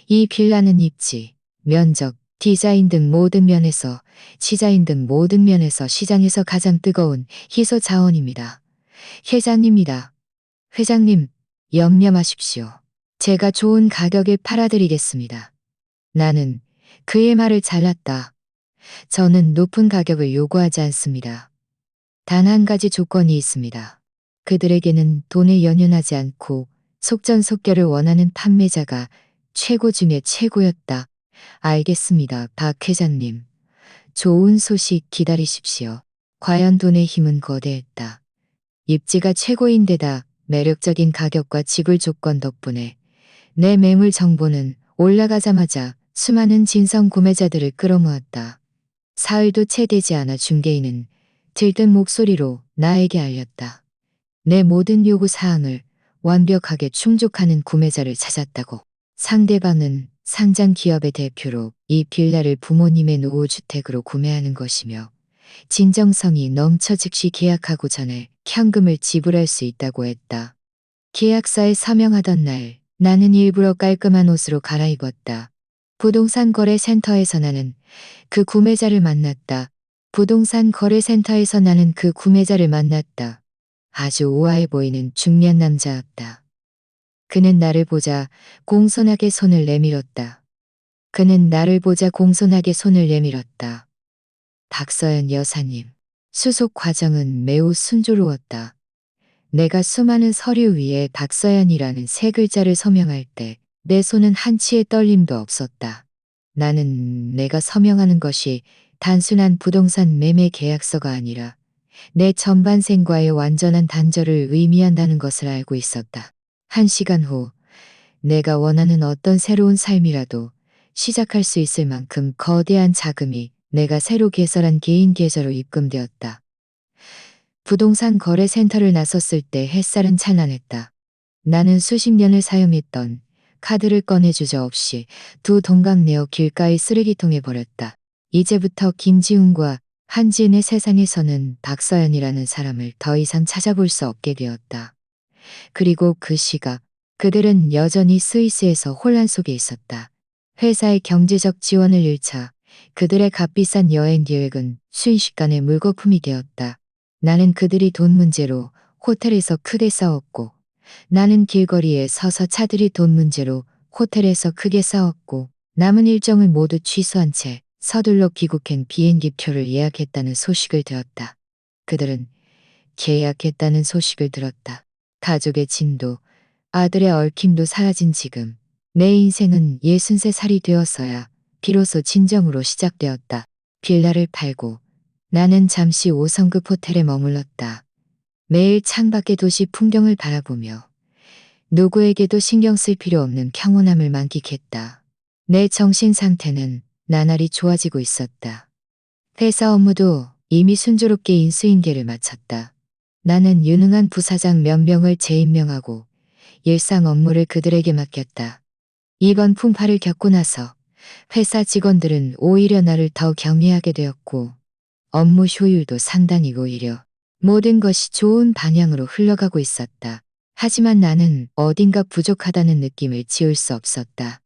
이 빌라는 입지, 면적, 디자인 등 모든 면에서, 시자인 등 모든 면에서 시장에서 가장 뜨거운 희소 자원입니다. 회장님이다. 회장님, 염려 마십시오. 제가 좋은 가격에 팔아드리겠습니다. 나는 그의 말을 잘랐다. 저는 높은 가격을 요구하지 않습니다. 단 한 가지 조건이 있습니다. 그들에게는 돈에 연연하지 않고 속전속결을 원하는 판매자가 최고 중에 최고였다. 알겠습니다, 박 회장님. 좋은 소식 기다리십시오. 과연 돈의 힘은 거대했다. 입지가 최고인데다 매력적인 가격과 지불 조건 덕분에 내 매물 정보는 올라가자마자 수많은 진성 구매자들을 끌어모았다. 사흘도 채 되지 않아 중개인은 들뜬 목소리로 나에게 알렸다. 내 모든 요구 사항을 완벽하게 충족하는 구매자를 찾았다고. 상대방은 상장 기업의 대표로 이 빌라를 부모님의 노후주택으로 구매하는 것이며 진정성이 넘쳐 즉시 계약하고 전에 현금을 지불할 수 있다고 했다. 계약서에 서명하던 날 나는 일부러 깔끔한 옷으로 갈아입었다. 부동산 거래센터에서 나는 그 구매자를 만났다. 부동산 거래센터에서 나는 그 구매자를 만났다. 아주 우아해 보이는 중년 남자였다. 그는 나를 보자 공손하게 손을 내밀었다. 그는 나를 보자 공손하게 손을 내밀었다. 박서연 여사님, 수속 과정은 매우 순조로웠다. 내가 수많은 서류 위에 박서연이라는 세 글자를 서명할 때 내 손은 한치의 떨림도 없었다. 나는 내가 서명하는 것이 단순한 부동산 매매 계약서가 아니라 내 전반생과의 완전한 단절을 의미한다는 것을 알고 있었다. 1시간 후 내가 원하는 어떤 새로운 삶이라도 시작할 수 있을 만큼 거대한 자금이 내가 새로 개설한 개인 계좌로 입금되었다. 부동산 거래센터를 나섰을 때 햇살은 찬란했다. 나는 수십 년을 사용했던 카드를 꺼내주저 없이 두 동강 내어 길가의 쓰레기통에 버렸다. 이제부터 김지훈과 한지은의 세상에서는 박서연이라는 사람을 더 이상 찾아볼 수 없게 되었다. 그리고 그 시각 그들은 여전히 스위스에서 혼란 속에 있었다. 회사의 경제적 지원을 잃자 그들의 값비싼 여행 계획은 순식간에 물거품이 되었다. 나는 그들이 돈 문제로 호텔에서 크게 싸웠고 나는 길거리에 서서 차들이 돈 문제로 호텔에서 크게 싸웠고 남은 일정을 모두 취소한 채 서둘러 귀국한 비행기표를 예약했다는 소식을 들었다. 그들은 계약했다는 소식을 들었다. 가족의 진도, 아들의 얽힘도 사라진 지금 내 인생은 63살이 되었어야 비로소 진정으로 시작되었다. 빌라를 팔고 나는 잠시 5성급 호텔에 머물렀다. 매일 창밖의 도시 풍경을 바라보며 누구에게도 신경 쓸 필요 없는 평온함을 만끽했다. 내 정신 상태는 나날이 좋아지고 있었다. 회사 업무도 이미 순조롭게 인수인계를 마쳤다. 나는 유능한 부사장 몇 명을 재임명하고 일상 업무를 그들에게 맡겼다. 이번 풍파를 겪고 나서 회사 직원들은 오히려 나를 더 경외하게 되었고 업무 효율도 상당히 오히려 모든 것이 좋은 방향으로 흘러가고 있었다. 하지만 나는 어딘가 부족하다는 느낌을 지울 수 없었다.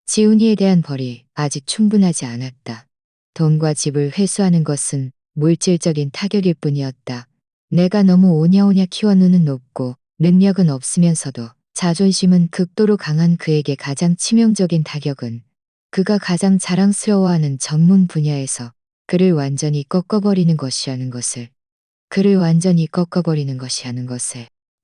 지훈이에 대한 벌이 아직 충분하지 않았다. 돈과 집을 회수하는 것은 물질적인 타격일 뿐이었다. 내가 너무 오냐오냐 키워 눈은 높고 능력은 없으면서도 자존심은 극도로 강한 그에게 가장 치명적인 타격은 그가 가장 자랑스러워하는 전문 분야에서 그를 완전히 꺾어버리는 것이라는 것을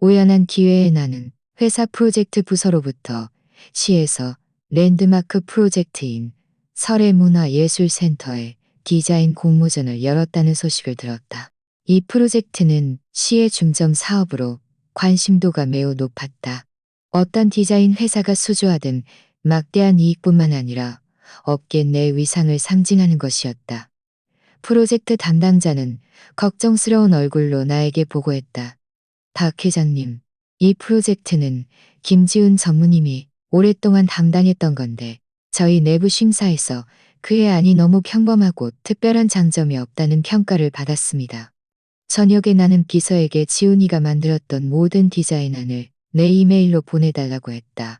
우연한 기회에 나는 회사 프로젝트 부서로부터 시에서 랜드마크 프로젝트인 설해문화예술센터에 디자인 공모전을 열었다는 소식을 들었다. 이 프로젝트는 시의 중점 사업으로 관심도가 매우 높았다. 어떤 디자인 회사가 수주하든 막대한 이익뿐만 아니라 업계 내 위상을 상징하는 것이었다. 프로젝트 담당자는 걱정스러운 얼굴로 나에게 보고했다. 박 회장님, 이 프로젝트는 김지훈 전무님이 오랫동안 담당했던 건데 저희 내부 심사에서 그의 안이 너무 평범하고 특별한 장점이 없다는 평가를 받았습니다. 저녁에 나는 비서에게 지훈이가 만들었던 모든 디자인안을 내 이메일로 보내달라고 했다.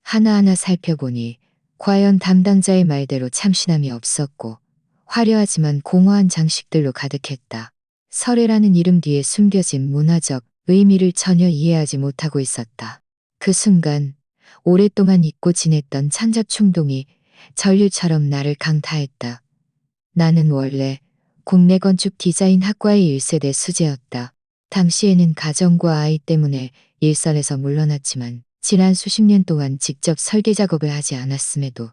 하나하나 살펴보니 과연 담당자의 말대로 참신함이 없었고 화려하지만 공허한 장식들로 가득했다. 설해라는 이름 뒤에 숨겨진 문화적 의미를 전혀 이해하지 못하고 있었다. 그 순간 오랫동안 잊고 지냈던 창작 충동이 전류처럼 나를 강타했다. 나는 원래 국내 건축 디자인 학과의 1세대 수재였다. 당시에는 가정과 아이 때문에 일선에서 물러났지만 지난 수십 년 동안 직접 설계 작업을 하지 않았음에도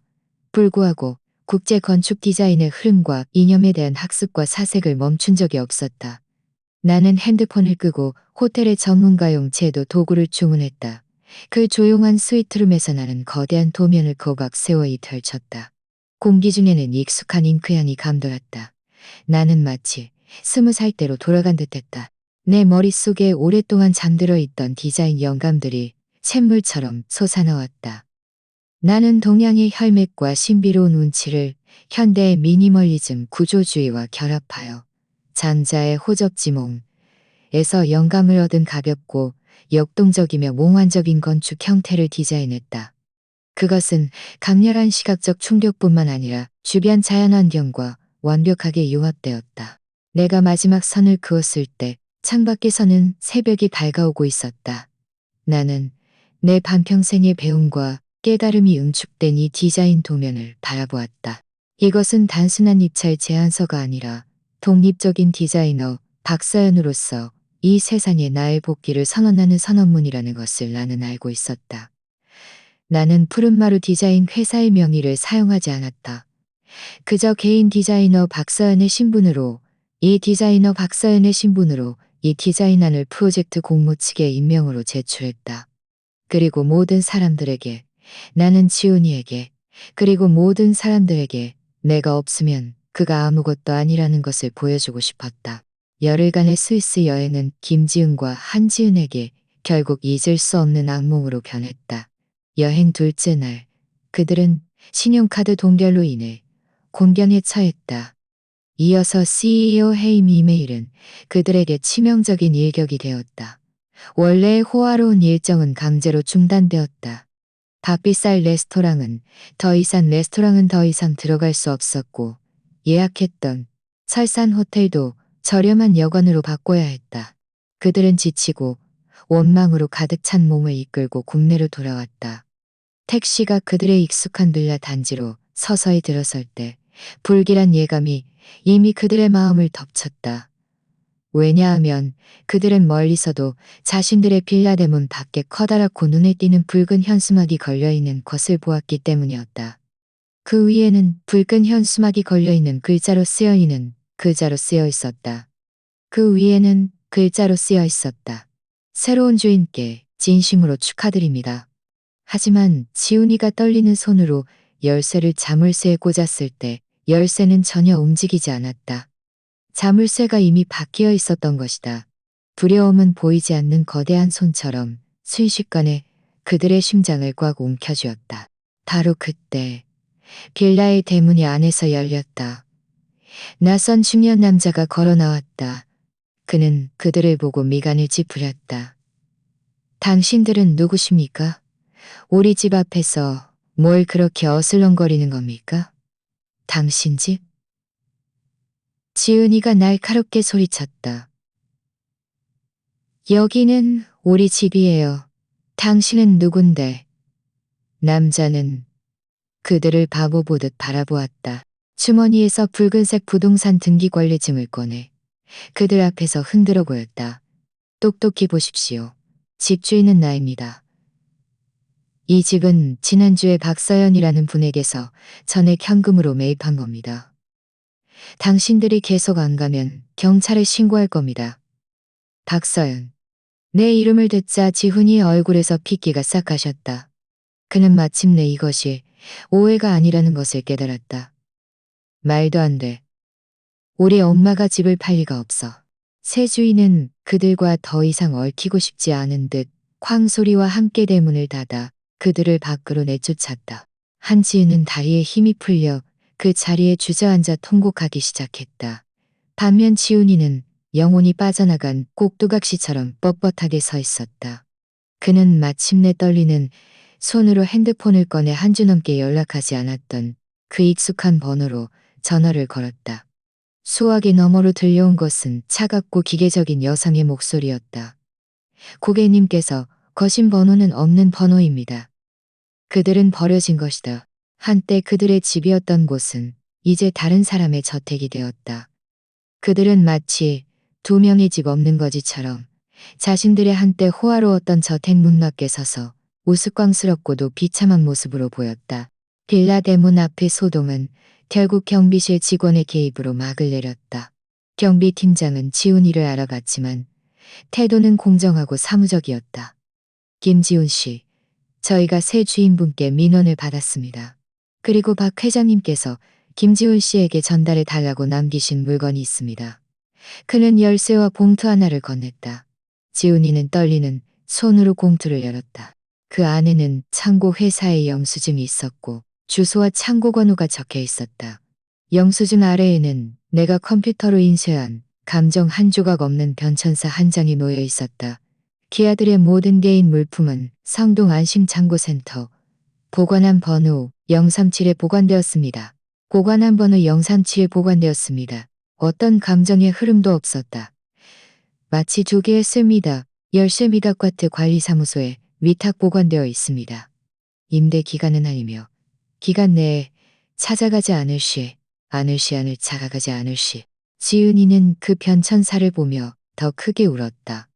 불구하고 국제 건축 디자인의 흐름과 이념에 대한 학습과 사색을 멈춘 적이 없었다. 나는 핸드폰을 끄고 호텔의 전문가용 제도 도구를 주문했다. 그 조용한 스위트룸에서 나는 거대한 도면을 거박 세워이 펼쳤다. 공기 중에는 익숙한 잉크향이 감돌았다. 나는 마치 20살 때로 돌아간 듯했다. 내 머릿속에 오랫동안 잠들어 있던 디자인 영감들이 샘물처럼 솟아나왔다. 나는 동양의 혈맥과 신비로운 운치를 현대의 미니멀리즘 구조주의와 결합하여 장자의 호접지몽에서 영감을 얻은 가볍고 역동적이며 몽환적인 건축 형태를 디자인했다. 그것은 강렬한 시각적 충격뿐만 아니라 주변 자연환경과 완벽하게 융합되었다. 내가 마지막 선을 그었을 때 창밖에서는 새벽이 밝아오고 있었다. 나는 내 반평생의 배움과 깨달음이 응축된 이 디자인 도면을 바라보았다. 이것은 단순한 입찰 제안서가 아니라 독립적인 디자이너 박서연으로서 이 세상에 나의 복귀를 선언하는 선언문이라는 것을 나는 알고 있었다. 나는 푸른마루 디자인 회사의 명의를 사용하지 않았다. 그저 개인 디자이너 박서연의 신분으로 이 디자인안을 프로젝트 공모 측의 임명으로 제출했다. 그리고 모든 사람들에게, 나는 지훈이에게, 그리고 모든 사람들에게 내가 없으면 그가 아무것도 아니라는 것을 보여주고 싶었다. 열흘간의 스위스 여행은 김지훈과 한지은에게 결국 잊을 수 없는 악몽으로 변했다. 여행 둘째 날, 그들은 신용카드 동결로 인해 곤경에 처했다. 이어서 CEO 해임 이메일은 그들에게 치명적인 일격이 되었다. 원래의 호화로운 일정은 강제로 중단되었다. 밥비쌀 레스토랑은 더 이상 들어갈 수 없었고, 예약했던 설산 호텔도 저렴한 여관으로 바꿔야 했다. 그들은 지치고 원망으로 가득 찬 몸을 이끌고 국내로 돌아왔다. 택시가 그들의 익숙한 빌라 단지로 서서히 들어설 때 불길한 예감이 이미 그들의 마음을 덮쳤다. 왜냐하면 그들은 멀리서도 자신들의 빌라 대문 밖에 커다랗고 눈에 띄는 붉은 현수막이 걸려있는 것을 보았기 때문이었다. 그 위에는 붉은 현수막이 걸려있는 글자로 쓰여 있었다. 그 위에는 글자로 쓰여 있었다. 새로운 주인께 진심으로 축하드립니다. 하지만 지훈이가 떨리는 손으로 열쇠를 자물쇠에 꽂았을 때 열쇠는 전혀 움직이지 않았다. 자물쇠가 이미 바뀌어 있었던 것이다. 두려움은 보이지 않는 거대한 손처럼 순식간에 그들의 심장을 꽉 움켜쥐었다. 바로 그때 빌라의 대문이 안에서 열렸다. 낯선 중년 남자가 걸어 나왔다. 그는 그들을 보고 미간을 찌푸렸다. 당신들은 누구십니까? 우리 집 앞에서 뭘 그렇게 어슬렁거리는 겁니까? 당신 집? 지은이가 날카롭게 소리쳤다. 여기는 우리 집이에요. 당신은 누군데? 남자는 그들을 바보 보듯 바라보았다. 주머니에서 붉은색 부동산 등기 권리증을 꺼내 그들 앞에서 흔들어 보였다. 똑똑히 보십시오. 집주인은 나입니다. 이 집은 지난주에 박서연이라는 분에게서 전액 현금으로 매입한 겁니다. 당신들이 계속 안 가면 경찰에 신고할 겁니다. 박서연. 내 이름을 듣자 지훈이의 얼굴에서 핏기가 싹 가셨다. 그는 마침내 이것이 오해가 아니라는 것을 깨달았다. 말도 안 돼. 우리 엄마가 집을 팔 리가 없어. 새 주인은 그들과 더 이상 얽히고 싶지 않은 듯 쾅소리와 함께 대문을 닫아 그들을 밖으로 내쫓았다. 한지은은 다리에 힘이 풀려 그 자리에 주저앉아 통곡하기 시작했다. 반면 지훈이는 영혼이 빠져나간 꼭두각시처럼 뻣뻣하게 서 있었다. 그는 마침내 떨리는 손으로 핸드폰을 꺼내 한 주 넘게 연락하지 않았던 그 익숙한 번호로 전화를 걸었다. 수화기 너머로 들려온 것은 차갑고 기계적인 여성의 목소리였다. 고객님께서 거신 번호는 없는 번호입니다. 그들은 버려진 것이다. 한때 그들의 집이었던 곳은 이제 다른 사람의 저택이 되었다. 그들은 마치 두 명의 집 없는 거지처럼 자신들의 한때 호화로웠던 저택 문밖에 서서 우스꽝스럽고도 비참한 모습으로 보였다. 빌라 대문 앞의 소동은 결국 경비실 직원의 개입으로 막을 내렸다. 경비팀장은 지훈이를 알아봤지만 태도는 공정하고 사무적이었다. 김지훈 씨, 저희가 새 주인분께 민원을 받았습니다. 그리고 박 회장님께서 김지훈 씨에게 전달해 달라고 남기신 물건이 있습니다. 그는 열쇠와 봉투 하나를 건넸다. 지훈이는 떨리는 손으로 봉투를 열었다. 그 안에는 창고 회사의 영수증이 있었고 주소와 창고 번호가 적혀 있었다. 영수증 아래에는 내가 컴퓨터로 인쇄한 감정 한 조각 없는 변천사 한 장이 놓여 있었다. 기아들의 모든 개인 물품은 성동 안심창고센터 보관한 번호 037에 보관되었습니다. 보관한 번호 037에 보관되었습니다. 어떤 감정의 흐름도 없었다. 마치 두 개의 쇠미답, 열쇠 미답과트 관리사무소에 위탁 보관되어 있습니다. 임대 기간은 아니며 기간 내에 찾아가지 않을 시 찾아가지 않을 시. 지은이는 그 변천사를 보며 더 크게 울었다.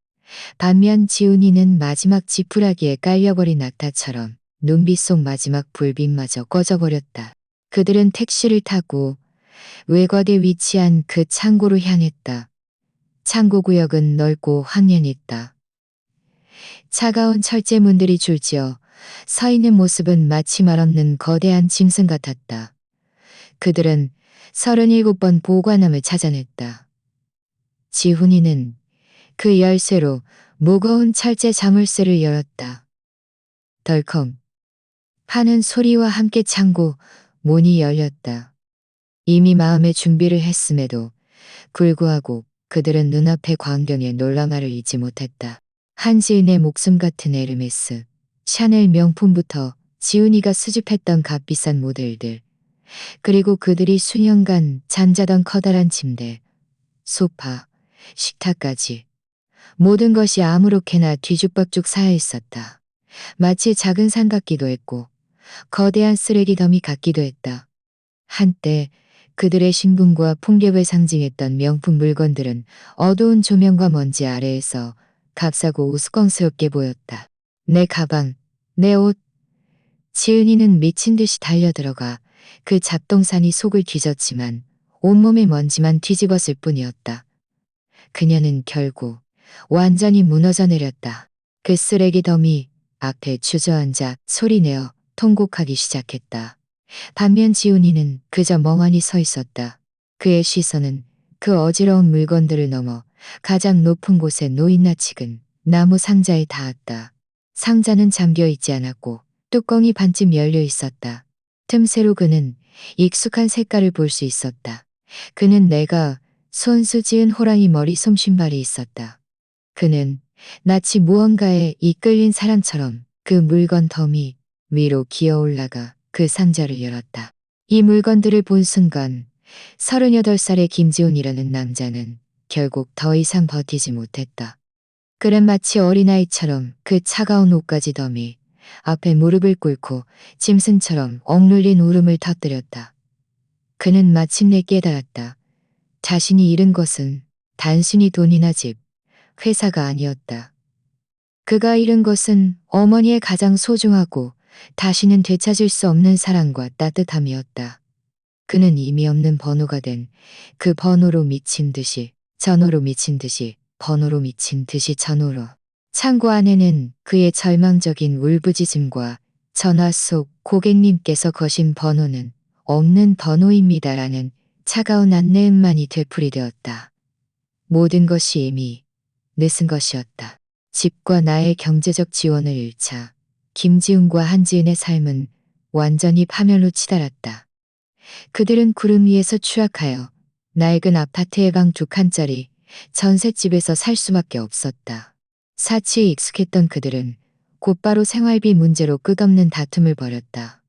반면 지훈이는 마지막 지푸라기에 깔려버린 낙타처럼 눈빛 속 마지막 불빛마저 꺼져버렸다. 그들은 택시를 타고 외곽에 위치한 그 창고로 향했다. 창고 구역은 넓고 황량했다. 차가운 철제 문들이 줄지어 서 있는 모습은 마치 말없는 거대한 짐승 같았다. 그들은 37번 보관함을 찾아냈다. 지훈이는 그 열쇠로 무거운 철제 자물쇠를 열었다. 덜컹 하는 소리와 함께 창고 문이 열렸다. 이미 마음의 준비를 했음에도 불구하고 그들은 눈앞의 광경에 놀라마를 잊지 못했다. 한지은의 목숨 같은 에르메스, 샤넬 명품부터 지훈이가 수집했던 값비싼 모델들, 그리고 그들이 수년간 잠자던 커다란 침대, 소파, 식탁까지 모든 것이 아무렇게나 뒤죽박죽 쌓여 있었다. 마치 작은 산 같기도 했고 거대한 쓰레기 더미 같기도 했다. 한때 그들의 신분과 풍ገብ을 상징했던 명품 물건들은 어두운 조명과 먼지 아래에서 값싸고 우스꽝스럽게 보였다. 내 가방, 내 옷. 지은이는 미친 듯이 달려들어가 그 잡동사니 속을 뒤졌지만 온몸의 먼지만 뒤집었을 뿐이었다. 그녀는 결국 완전히 무너져 내렸다. 그 쓰레기 더미 앞에 주저앉아 소리내어 통곡하기 시작했다. 반면 지훈이는 그저 멍하니 서 있었다. 그의 시선은 그 어지러운 물건들을 넘어 가장 높은 곳에 노인나 찍은 나무 상자에 닿았다. 상자는 잠겨 있지 않았고 뚜껑이 반쯤 열려 있었다. 틈새로 그는 익숙한 색깔을 볼 수 있었다. 그는 내가 손수 지은 호랑이 머리 솜신발이 있었다. 그는 마치 무언가에 이끌린 사람처럼 그 물건 더미 위로 기어 올라가 그 상자를 열었다. 이 물건들을 본 순간 38살의 김지훈이라는 남자는 결국 더 이상 버티지 못했다. 그는 마치 어린아이처럼 그 차가운 옷가지 더미 앞에 무릎을 꿇고 짐승처럼 억눌린 울음을 터뜨렸다. 그는 마침내 깨달았다. 자신이 잃은 것은 단순히 돈이나 집, 회사가 아니었다. 그가 잃은 것은 어머니의 가장 소중하고 다시는 되찾을 수 없는 사랑과 따뜻함이었다. 그는 의미 없는 번호가 된 그 번호로 미친 듯이, 전호로 미친 듯이, 번호로 미친 듯이 전호로. 창고 안에는 그의 절망적인 울부짖음과 전화 속 고객님께서 거신 번호는 없는 번호입니다라는 차가운 안내음만이 되풀이되었다. 모든 것이 이미 늦은 것이었다. 집과 나의 경제적 지원을 잃자 김지훈과 한지은의 삶은 완전히 파멸로 치달았다. 그들은 구름 위에서 추락하여 낡은 아파트의 방 2칸짜리 전셋집에서 살 수밖에 없었다. 사치에 익숙했던 그들은 곧바로 생활비 문제로 끝없는 다툼을 벌였다.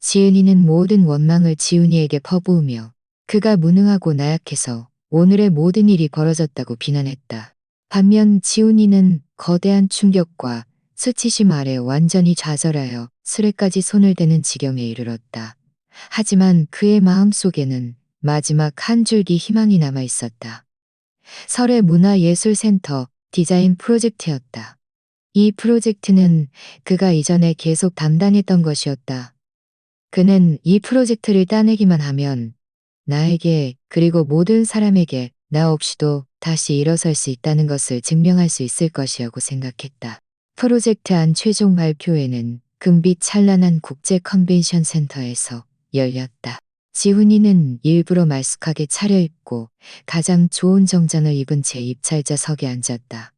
지은이는 모든 원망을 지훈이에게 퍼부으며 그가 무능하고 나약해서 오늘의 모든 일이 벌어졌다고 비난했다. 반면 지훈이는 거대한 충격과 수치심 아래 완전히 좌절하여 수레까지 손을 대는 지경에 이르렀다. 하지만 그의 마음속에는 마지막 한 줄기 희망이 남아 있었다. 설의 문화예술센터 디자인 프로젝트였다. 이 프로젝트는 그가 이전에 계속 담당했던 것이었다. 그는 이 프로젝트를 따내기만 하면 나에게 그리고 모든 사람에게 나 없이도 다시 일어설 수 있다는 것을 증명할 수 있을 것이라고 생각했다. 프로젝트 안 최종 발표회는 금빛 찬란한 국제 컨벤션 센터에서 열렸다. 지훈이는 일부러 말쑥하게 차려입고 가장 좋은 정장을 입은 채 입찰자석에 앉았다.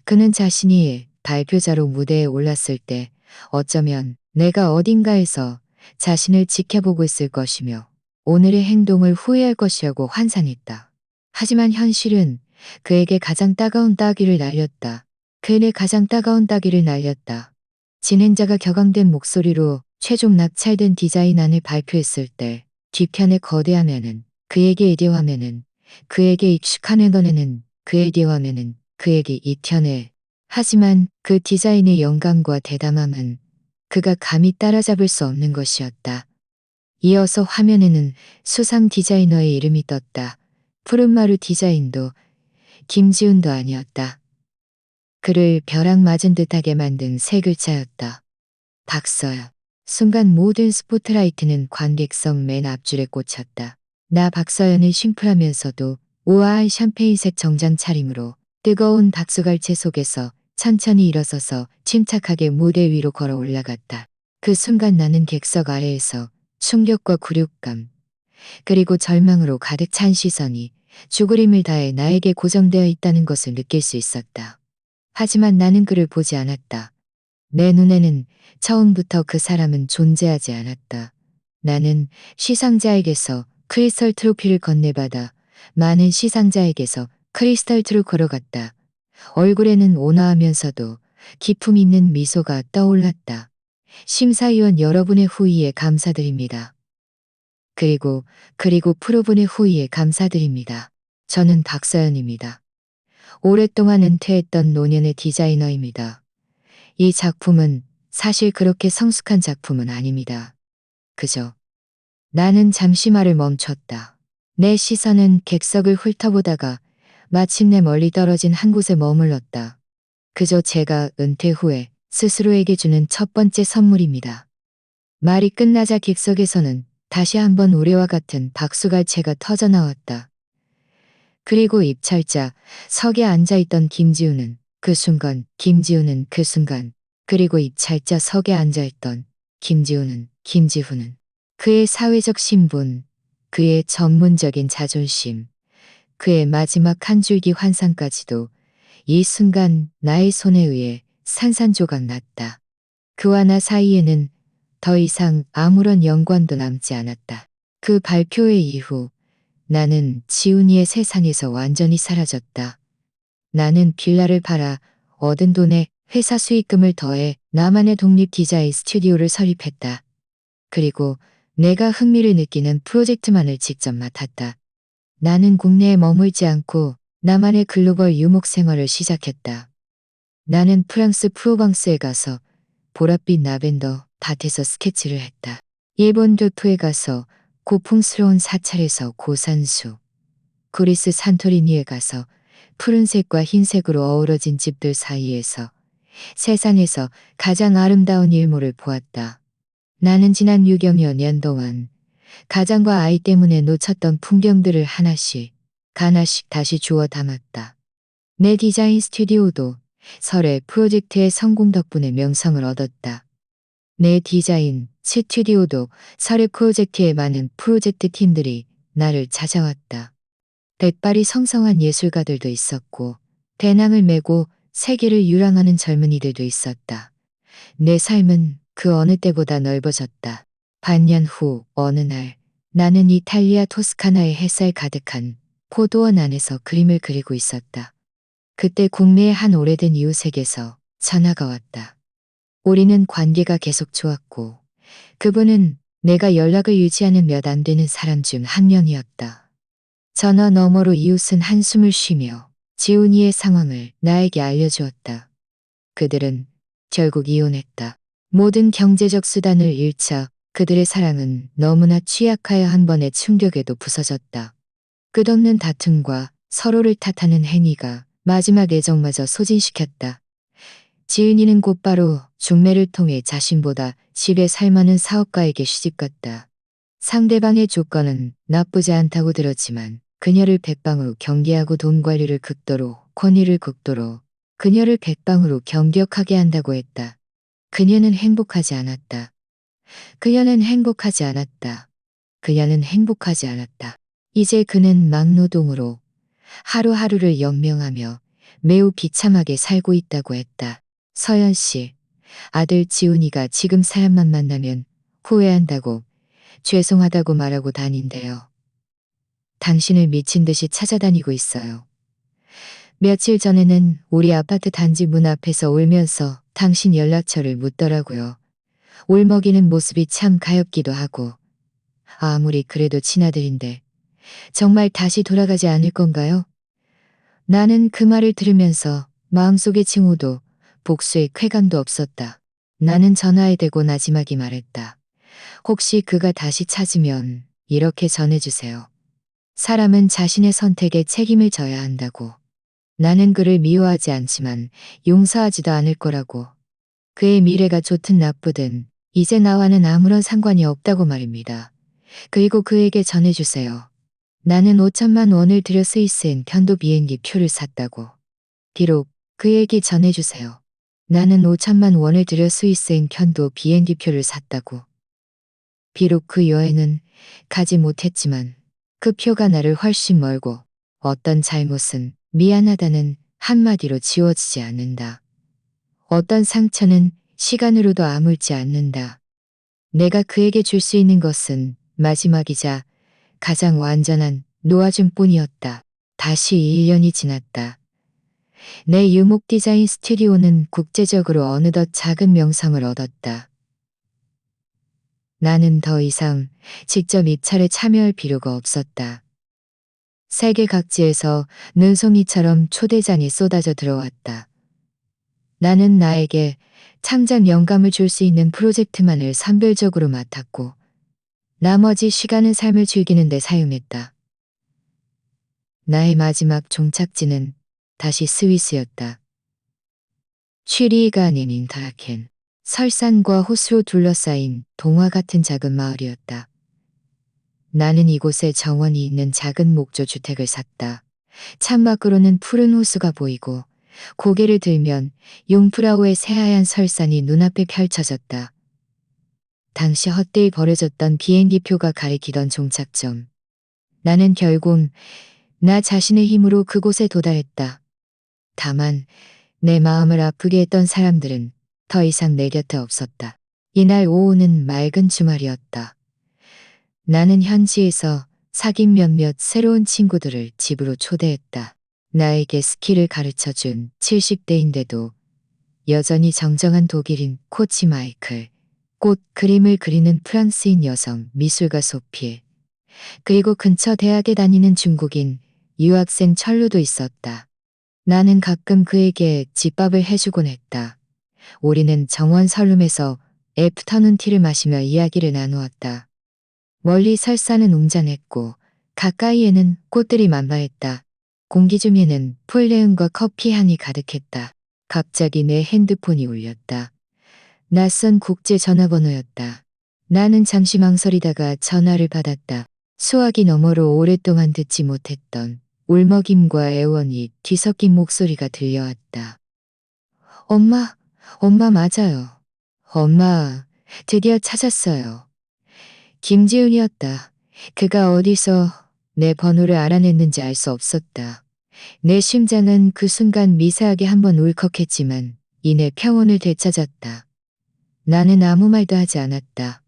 그는 자신이 발표자로 무대에 올랐을 때 어쩌면 내가 어딘가에서 자신을 지켜보고 있을 것이며 오늘의 행동을 후회할 것이라고 환상했다. 하지만 현실은 그에게 가장 따가운 따귀를 날렸다. 그에게 가장 따가운 따귀를 날렸다. 진행자가 격앙된 목소리로 최종 낙찰된 디자인안을 발표했을 때 뒤편의 거대한 애는 그에게 이대화면은 그에게 익숙한 애너네는 그에 대화면은 그에게 이편에 하지만 그 디자인의 영감과 대담함은 그가 감히 따라잡을 수 없는 것이었다. 이어서 화면에는 수상 디자이너의 이름이 떴다. 푸른마루 디자인도 김지훈도 아니었다. 그를 벼락 맞은 듯하게 만든 세 글자였다. 박서연. 순간 모든 스포트라이트는 관객석 맨 앞줄에 꽂혔다. 나 박서연은 심플하면서도 우아한 샴페인색 정장 차림으로 뜨거운 박수갈채 속에서 천천히 일어서서 침착하게 무대 위로 걸어 올라갔다. 그 순간 나는 객석 아래에서 충격과 굴욕감, 그리고 절망으로 가득 찬 시선이 죽을 힘을 다해 나에게 고정되어 있다는 것을 느낄 수 있었다. 하지만 나는 그를 보지 않았다. 내 눈에는 처음부터 그 사람은 존재하지 않았다. 나는 시상자에게서 크리스털 트로피를 건네받아 많은 시상자에게서 크리스탈트로 걸어갔다. 얼굴에는 온화하면서도 기품 있는 미소가 떠올랐다. 심사위원 여러분의 후의에 감사드립니다. 그리고 프로분의 후의에 감사드립니다. 저는 박서연입니다. 오랫동안 은퇴했던 노년의 디자이너입니다. 이 작품은 사실 그렇게 성숙한 작품은 아닙니다. 그저 나는 잠시 말을 멈췄다. 내 시선은 객석을 훑어보다가 마침내 멀리 떨어진 한 곳에 머물렀다. 그저 제가 은퇴 후에 스스로에게 주는 첫 번째 선물입니다. 말이 끝나자 객석에서는 다시 한번 우리와 같은 박수갈채가 터져나왔다. 그리고 입찰자 석에 앉아있던 김지우는 그 순간, 그리고 입찰자 석에 앉아있던 김지후는 그의 사회적 신분, 그의 전문적인 자존심, 그의 마지막 한 줄기 환상까지도 이 순간 나의 손에 의해 산산조각 났다. 그와 나 사이에는 더 이상 아무런 연관도 남지 않았다. 그 발표회 이후 나는 지훈이의 세상에서 완전히 사라졌다. 나는 빌라를 팔아 얻은 돈에 회사 수익금을 더해 나만의 독립 디자인 스튜디오를 설립했다. 그리고 내가 흥미를 느끼는 프로젝트만을 직접 맡았다. 나는 국내에 머물지 않고 나만의 글로벌 유목 생활을 시작했다. 나는 프랑스 프로방스에 가서 보랏빛 라벤더 밭에서 스케치를 했다. 일본 교토에 가서 고풍스러운 사찰에서 고산수, 그리스 산토리니에 가서 푸른색과 흰색으로 어우러진 집들 사이에서 세상에서 가장 아름다운 일몰을 보았다. 나는 지난 6여여 년 동안 가장과 아이 때문에 놓쳤던 풍경들을 하나씩 다시 주워 담았다. 내 디자인 스튜디오도 설의 프로젝트의 성공 덕분에 명성을 얻었다. 내 디자인 스튜디오도 설의 프로젝트에 많은 프로젝트 팀들이 나를 찾아왔다. 백발이 성성한 예술가들도 있었고 배낭을 메고 세계를 유랑하는 젊은이들도 있었다. 내 삶은 그 어느 때보다 넓어졌다. 반년 후 어느 날 나는 이탈리아 토스카나의 햇살 가득한 포도원 안에서 그림을 그리고 있었다. 그때 국내의 한 오래된 이웃에게서 전화가 왔다. 우리는 관계가 계속 좋았고 그분은 내가 연락을 유지하는 몇 안 되는 사람 중 한 명이었다. 전화 너머로 이웃은 한숨을 쉬며 지훈이의 상황을 나에게 알려주었다. 그들은 결국 이혼했다. 모든 경제적 수단을 잃자 그들의 사랑은 너무나 취약하여 한 번의 충격에도 부서졌다. 끝없는 다툼과 서로를 탓하는 행위가 마지막 애정마저 소진시켰다. 지은이는 곧바로 중매를 통해 자신보다 집에 살만한 사업가에게 시집갔다. 상대방의 조건은 나쁘지 않다고 들었지만 그녀를 백방으로 경계하고 돈 관리를 극도로, 권위를 극도로, 그녀를 백방으로 경격하게 한다고 했다. 그녀는 행복하지 않았다. 그녀는 행복하지 않았다. 그녀는 행복하지 않았다. 이제 그는 막노동으로 하루하루를 연명하며 매우 비참하게 살고 있다고 했다. 서연 씨, 아들 지훈이가 지금 사람만 만나면 후회한다고 죄송하다고 말하고 다닌대요. 당신을 미친 듯이 찾아다니고 있어요. 며칠 전에는 우리 아파트 단지 문 앞에서 울면서 당신 연락처를 묻더라고요. 울먹이는 모습이 참 가엾기도 하고 아무리 그래도 친아들인데 정말 다시 돌아가지 않을 건가요? 나는 그 말을 들으면서 마음속의 징후도 복수의 쾌감도 없었다. 나는 전화에 대고 나지막이 말했다. 혹시 그가 다시 찾으면 이렇게 전해주세요. 사람은 자신의 선택에 책임을 져야 한다고. 나는 그를 미워하지 않지만 용서하지도 않을 거라고. 그의 미래가 좋든 나쁘든 이제 나와는 아무런 상관이 없다고 말입니다. 그리고 그에게 전해주세요. 나는 5천만 원을 들여 스위스행 편도 비행기 표를 샀다고. 비록 그에게 전해주세요. 나는 5천만 원을 들여 스위스행 편도 비행기 표를 샀다고. 비록 그 여행은 가지 못했지만 그 표가 나를 훨씬 멀고 어떤 잘못은 미안하다는 한마디로 지워지지 않는다. 어떤 상처는 시간으로도 아물지 않는다. 내가 그에게 줄 수 있는 것은 마지막이자 가장 완전한 놓아줌뿐이었다. 다시 1년이 지났다. 내 유목 디자인 스튜디오는 국제적으로 어느덧 작은 명성을 얻었다. 나는 더 이상 직접 입찰에 참여할 필요가 없었다. 세계 각지에서 눈송이처럼 초대장이 쏟아져 들어왔다. 나는 나에게 창작 영감을 줄 수 있는 프로젝트만을 선별적으로 맡았고 나머지 시간은 삶을 즐기는 데 사용했다. 나의 마지막 종착지는 다시 스위스였다. 취리히가 아닌 인터라켄. 설산과 호수로 둘러싸인 동화 같은 작은 마을이었다. 나는 이곳에 정원이 있는 작은 목조 주택을 샀다. 창밖으로는 푸른 호수가 보이고 고개를 들면 융프라우의 새하얀 설산이 눈앞에 펼쳐졌다. 당시 헛되이 버려졌던 비행기표가 가리키던 종착점. 나는 결국 나 자신의 힘으로 그곳에 도달했다. 다만 내 마음을 아프게 했던 사람들은 더 이상 내 곁에 없었다. 이날 오후는 맑은 주말이었다. 나는 현지에서 사귄 몇몇 새로운 친구들을 집으로 초대했다. 나에게 스키를 가르쳐준 70대인데도 여전히 정정한 독일인 코치 마이클, 꽃 그림을 그리는 프랑스인 여성 미술가 소피, 그리고 근처 대학에 다니는 중국인 유학생 철루도 있었다. 나는 가끔 그에게 집밥을 해주곤 했다. 우리는 정원 설룸에서 애프터눈 티를 마시며 이야기를 나누었다. 멀리 설산은 웅장했고 가까이에는 꽃들이 만발했다. 공기 중에는 폴레음과 커피 향이 가득했다. 갑자기 내 핸드폰이 울렸다. 낯선 국제 전화번호였다. 나는 잠시 망설이다가 전화를 받았다. 수화기 너머로 오랫동안 듣지 못했던 울먹임과 애원이 뒤섞인 목소리가 들려왔다. 엄마, 엄마 맞아요. 엄마, 드디어 찾았어요. 김지훈이었다. 그가 어디서 내 번호를 알아냈는지 알 수 없었다. 내 심장은 그 순간 미세하게 한번 울컥했지만 이내 평온을 되찾았다. 나는 아무 말도 하지 않았다.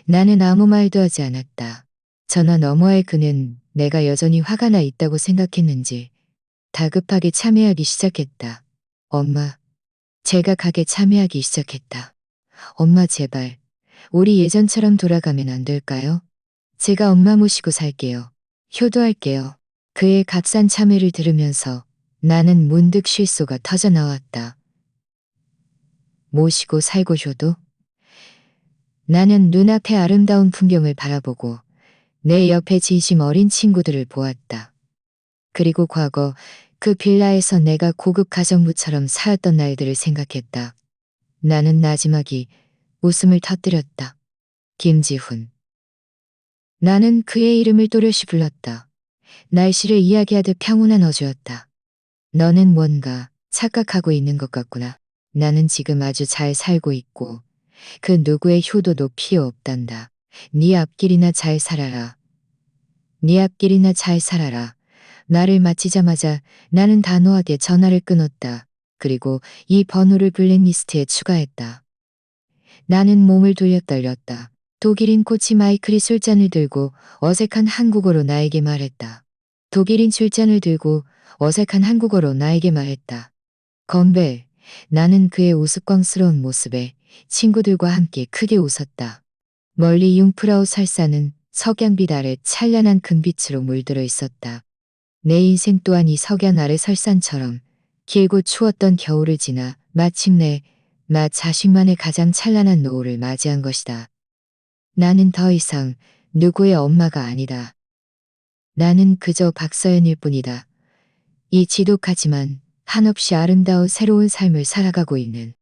나는 아무 말도 하지 않았다. 전화 너머의 그는 내가 여전히 화가 나 있다고 생각했는지 다급하게 참여하기 시작했다. 엄마, 제가 가게 참여하기 시작했다. 엄마 제발, 우리 예전처럼 돌아가면 안 될까요? 제가 엄마 모시고 살게요. 효도할게요. 그의 값싼 참회를 들으면서 나는 문득 실소가 터져 나왔다. 모시고 살고 효도? 나는 눈앞의 아름다운 풍경을 바라보고 내 옆에 진심 어린 친구들을 보았다. 그리고 과거 그 빌라에서 내가 고급 가정부처럼 살았던 날들을 생각했다. 나는 나지막이 웃음을 터뜨렸다. 김지훈. 나는 그의 이름을 또렷이 불렀다. 날씨를 이야기하듯 평온한 어조였다. 너는 뭔가 착각하고 있는 것 같구나. 나는 지금 아주 잘 살고 있고 그 누구의 효도도 필요 없단다. 네 앞길이나 잘 살아라. 네 앞길이나 잘 살아라. 나를 마치자마자 나는 단호하게 전화를 끊었다. 그리고 이 번호를 블랙리스트에 추가했다. 나는 몸을 돌려 떨렸다. 독일인 코치 마이클이 술잔을 들고 어색한 한국어로 나에게 말했다. 독일인 술잔을 들고 어색한 한국어로 나에게 말했다. 건배. 나는 그의 우스꽝스러운 모습에 친구들과 함께 크게 웃었다. 멀리 융프라우 설산은 석양빛 아래 찬란한 금빛으로 물들어 있었다. 내 인생 또한 이 석양 아래 설산처럼 길고 추웠던 겨울을 지나 마침내 나 자신만의 가장 찬란한 노을을 맞이한 것이다. 나는 더 이상 누구의 엄마가 아니다. 나는 그저 박서연일 뿐이다. 이 지독하지만 한없이 아름다운 새로운 삶을 살아가고 있는